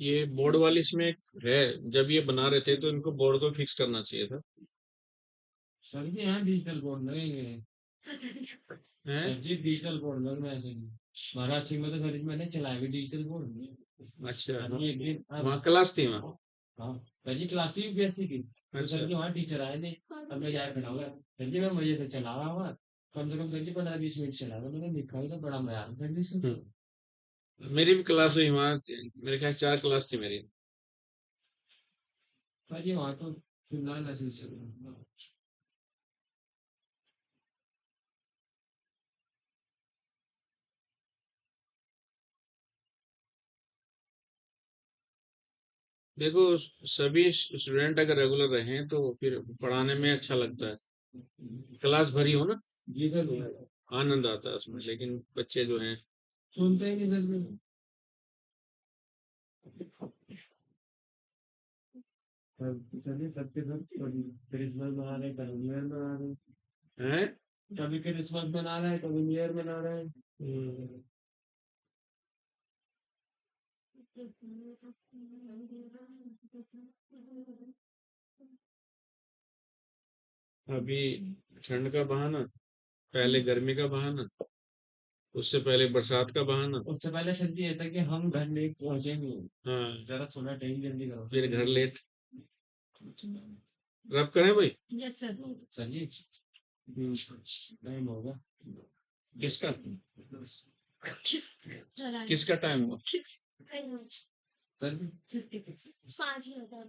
ये बोर्ड वाली इसमें है, जब ये बना रहे थे तो इनको बोर्ड को फिक्स करना चाहिए था। सर जी यहाँ डिजिटल बोर्ड लगेंगे। हैं? सर जी डिजिटल बोर्ड लग रहा है सर जी। महाराज सिंह में तो खरीद मैंने चलाया भी डिजिटल बोर्ड। अच्छा, अभी एक दिन वहाँ क्लास थी वहाँ। हाँ सर जी क्लास थी यूपीएससी की। तो सर जी वहाँ टीचर आए थे, अब मैं जाके खड़ा हुआ सर जी, मैं मजे से चला रहा हूँ कम से कम सर जी 15 20 मिनट चला था, मैंने देखा तो बड़ा मजा आया सर जी इसमें। मेरी भी क्लास हुई वहाँ, मेरे ख्याल 4 क्लास थी मेरी। सर जी वहाँ तो फिलहाल ऐसे चल रहा है। देखो, सभी स्टूडेंट अगर रेगुलर रहे तो फिर पढ़ाने में अच्छा लगता है, क्लास भरी हो ना, जी सर आनंद आता है उसमें। लेकिन बच्चे जो हैं सुनते ही नहीं सर जी। चलिए सबके सब कभी क्रिसमस मना रहे, कभी न्यू ईयर मना रहे, हैं? कभी क्रिसमस मना रहे, कभी न्यू ईयर मना रहे। हम्म, अभी ठंड का बहाना, पहले गर्मी का बहाना, उससे पहले बरसात का बहाना। उससे पहले सर जी ये था कि हम घर नहीं पहुंचे नहीं, हाँ, जरा थोड़ा टाइम जल्दी करो। फिर घर लेट। रब करें भाई। Yes sir. सर जी हम्म, टाइम होगा। किसका किस चला किसका टाइम हुआ? किस सर जी 5 ही होता है।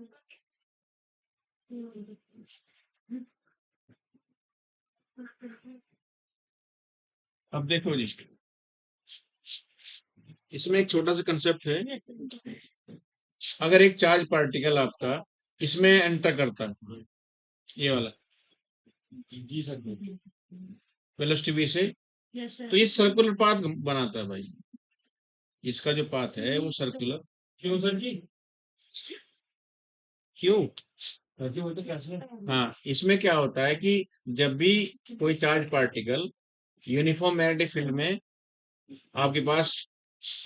अब देखो जी, इसमें एक छोटा सा कंसेप्ट है। अगर एक चार्ज पार्टिकल आपका इसमें एंटर करता है, ये वाला जी सर जी। वेलोसिटी v से, यस तो ये सर। सर्कुलर पाथ बनाता है भाई। इसका जो पाथ है वो सर्कुलर। क्यों सर जी? क्यों? सर जी वो तो कैसे? हाँ, इसमें क्या होता है कि जब भी कोई charge particle uniform magnetic field में आपके पास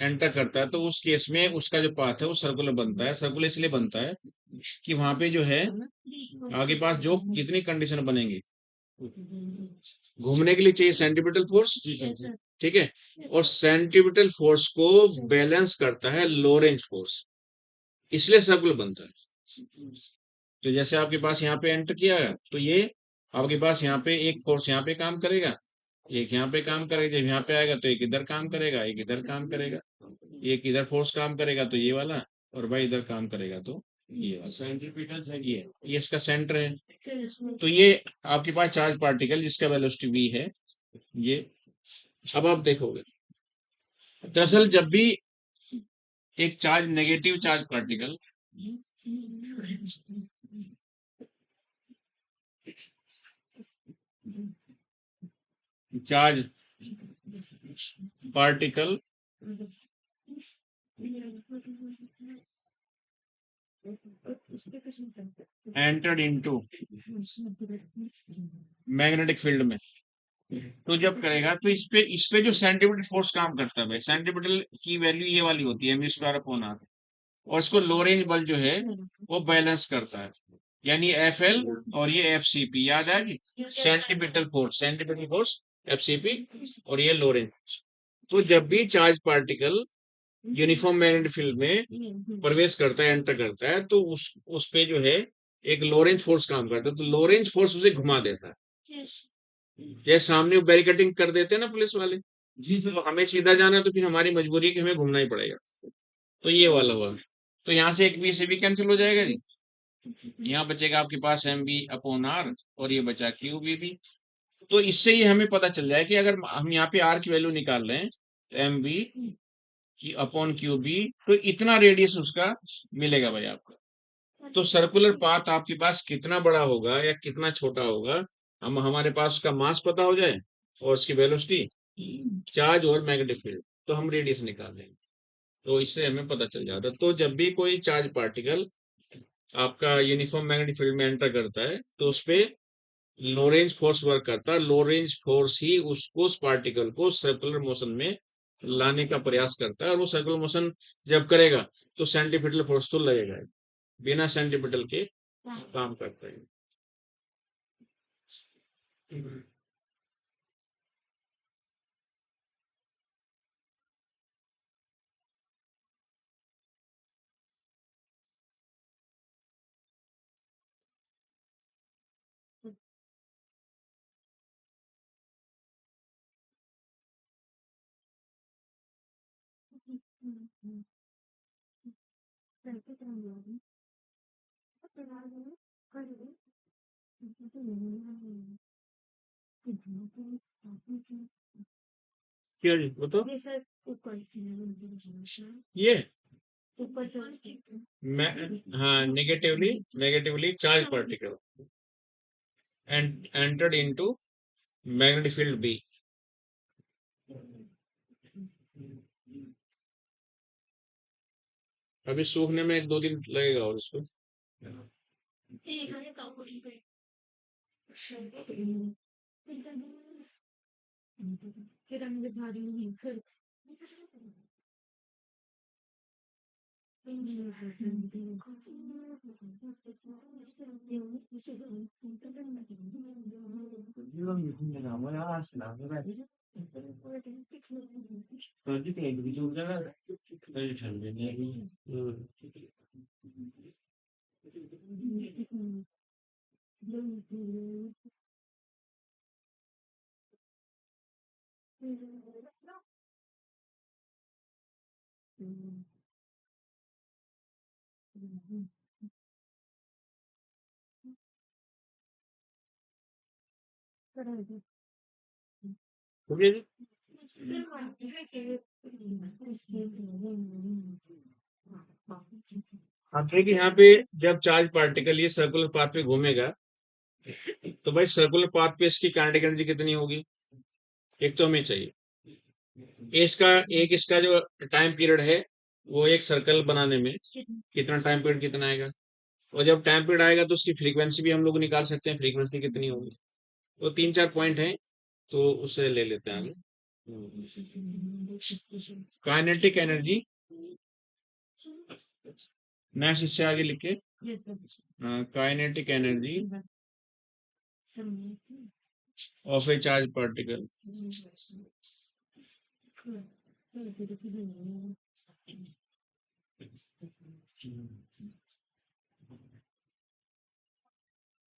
एंटर करता है, तो उस केस में उसका जो पाथ है वो सर्कुलर बनता है। सर्कुलर इसलिए बनता है कि वहां पे जो है आगे पास जो जितनी कंडीशन बनेंगी, घूमने के लिए चाहिए सेंट्रीपिटल फोर्स, जी सर यस जी। सर। ठीक है, और सेंट्रीपिटल फोर्स को बैलेंस करता है लोरेंज फोर्स, इसलिए सर्कुलर बनता है। तो जैसे आपके पास यहाँ पे एंटर किया है, तो ये आपके पास यहाँ पे एक फोर्स यहाँ पे काम करेगा, एक यहाँ पे काम करेगा। जब यहाँ पे आएगा तो एक इधर काम करेगा, एक इधर काम करेगा, एक इधर फोर्स काम करेगा तो ये वाला, और भाई इधर काम करेगा तो ये वाला। सेंट्रीपिटल सर ये इसका सेंटर है। फिर इसमें तो ये आपके पास चार्ज पार्टिकल जिसका वेलोसिटी v है, ये अब आप देखोगे, दरअसल जब भी एक charge negative charge particle charge particle entered into magnetic field में, तो जब करेगा तो इस पे जो सेंटीमीटर फोर्स काम करता है भाई, सेंटीमीटर की वैल्यू ये वाली होती है m²/r, और इसको लो रेंज बल जो है वो बैलेंस करता है, यानी FL और ये FCP याद आएगी। सेंटीमीटर फोर्स FCP और ये लो रेंज। तो जब भी charge particle uniform magnetic field में प्रवेश करता है, एंटर करता है, तो उस पे जो है एक लोरेंज फोर्स काम करता है, तो लोरेंज फोर्स उसे घुमा देता है। जैसे सामने बैरिकेडिंग कर देते हैं ना पुलिस वाले, जी तो सर। हमें सीधा जाना है तो फिर हमारी मजबूरी है कि हमें घूमना ही पड़ेगा। तो ये वाला हुआ, तो यहाँ से एक बी से भी कैंसिल हो जाएगा जी, यहाँ बचेगा आपके पास mv/r, और ये बचा qbb। तो इससे ही हमें पता चल जाए कि अगर हम यहाँ पे r की वैल्यू निकाल रहे हैं, तो mv/qb, तो इतना रेडियस उसका मिलेगा भाई आपको। तो सर्कुलर पाथ आपके पास कितना बड़ा होगा या कितना छोटा होगा, हम हमारे पास उसका मास पता हो जाए और उसकी वेलोसिटी, चार्ज और मैग्नेटिक फील्ड, तो हम रेडियस निकाल लेंगे, तो इससे हमें पता चल जाता है। तो जब भी कोई चार्ज पार्टिकल आपका यूनिफॉर्म मैग्नेटिक फील्ड में एंटर करता है, तो उस पे लोरेंज फोर्स वर्क करता है। लोरेंज फोर्स ही उस पार्टिकल को सर्कुलर मोशन में लाने का प्रयास करता है, और वो सर्कुलर मोशन जब करेगा तो सेंटीपिटल फोर्स तो लगेगा ही, बिना सेंटीपिटल के काम करता है। क्या जी बताओ? ये सर ऊपर ये ऊपर से मैं, हाँ, negatively charge particle and entered into magnetic field B. अभी सूखने में 1-2 दिन लगेगा और इसको एक है काउंटी पे फिर हम दिखा रही हूँ फिर हो गया जी? अब देखिए यहाँ पे जब चार्ज पार्टिकल ये सर्कुलर पाथ पे घूमेगा तो भाई सर्कुलर पाथ पे इसकी काइनेटिक एनर्जी कितनी होगी? एक तो हमें चाहिए इसका जो टाइम पीरियड है वो एक सर्कल बनाने में कितना टाइम पीरियड कितना आएगा, और जब टाइम पीरियड आएगा तो उसकी फ्रीक्वेंसी भी हम लोग निकाल सकते हैं, फ्रीक्वेंसी कितनी होगी। तो 3-4 पॉइंट हैं, तो उसे ले लेते हैं आगे। काइनेटिक एनर्जी नेक्स्ट इससे आगे लिखे kinetic energy of A charge particle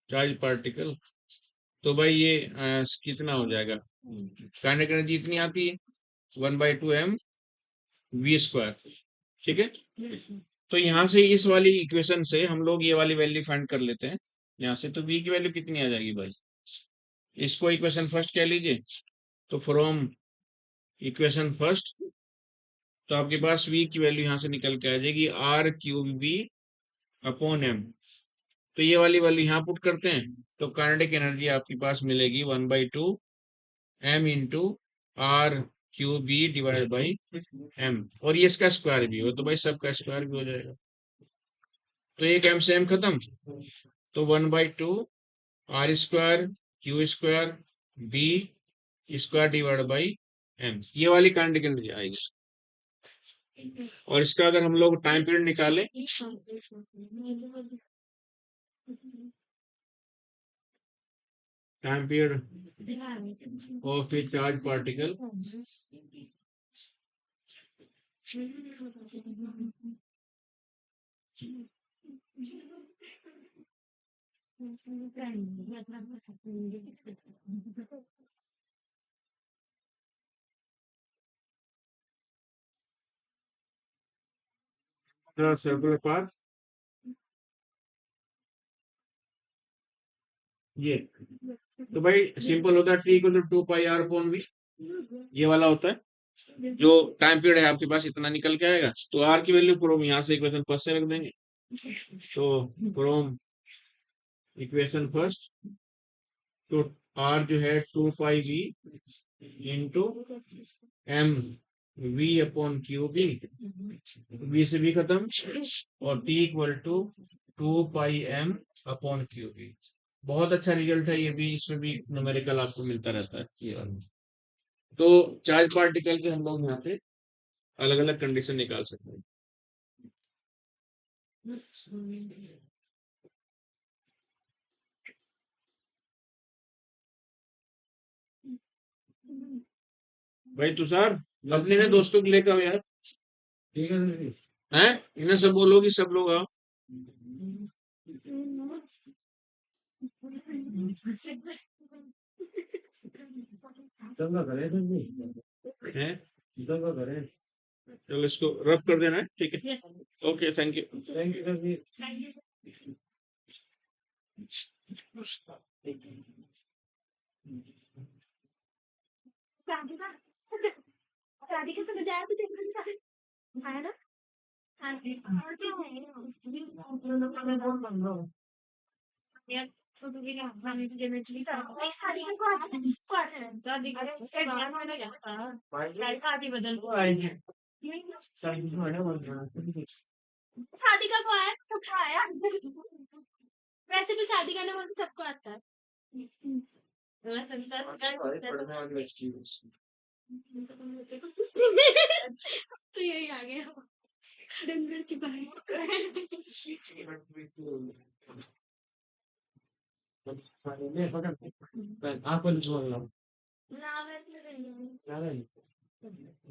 charge particle. तो भाई ये कितना हो जाएगा? काइनेटिक एनर्जी इतनी आती है 1/2 mv²। ठीक है, तो यहाँ से इस वाली इक्वेशन से हम लोग ये वाली वैल्यू फाइंड कर लेते हैं यहाँ से। तो v की वैल्यू कितनी आ जाएगी भाई? इसको इक्वेशन फर्स्ट कह लीजिए। तो फ्रॉम इक्वेशन फर्स्ट तो आपके पास v की वैल्यू यहाँ से निकल के आ जाएगी r³ v/m। तो ये वाली वैल्यू यहाँ पुट करते हैं तो काइनेटिक एनर्जी आपके पास मिलेगी 1/2 m इंटू r³ v/m, और ये इसका स्क्वायर भी हो तो भाई सबका स्क्वायर भी हो जाएगा। तो एक m से m खत्म, तो 1/2 r²q² v²/m, ये वाली काइनेटिक एनर्जी आएगी। और इसका अगर हम लोग टाइम पीरियड निकालें time period of A charge particle circular path ये, तो भाई सिंपल होता है T = 2πr/v, ये वाला होता है जो टाइम पीरियड है आपके पास इतना निकल के आएगा। तो r की वैल्यू फ्रॉम यहाँ से इक्वेशन फर्स्ट से रख देंगे। तो फ्रॉम इक्वेशन फर्स्ट तो r जो है 2πv into m v/q v से भी खत्म, और T = 2πm/q। बहुत अच्छा रिजल्ट है ये भी, इसमें भी न्यूमेरिकल आपको मिलता रहता है ये वाला। तो चार्ज पार्टिकल के हम लोग यहाँ पे अलग अलग कंडीशन निकाल सकते हैं। भाई तुषार अपने ने दोस्तों को लेकर आओ यार, हैं इन्हें सब बोलो कि सब लोग आओ। हैं चलो इसको रब कर देना है, ठीक है, ओके थैंक यू। राधिका से बजाया तो देखना है ना। यार छोटू के लिए खाने की देना चाहिए था। एक साड़ी का क्वार्टर है राधिका उसका ध्यान होना क्या लड़का आदि बदल को आएंगे शादी का को आया सबका आया वैसे भी शादी करने में तो सबको आता है तो यही आ गया डंगर की बात आप पुलिस बोल रहा हूँ ना मैं तो नहीं क्या है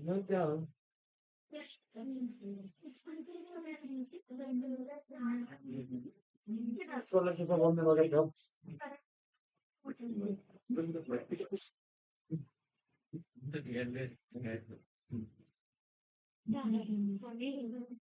ना क्या हो सोलह से तो बोलने वाले हो नहीं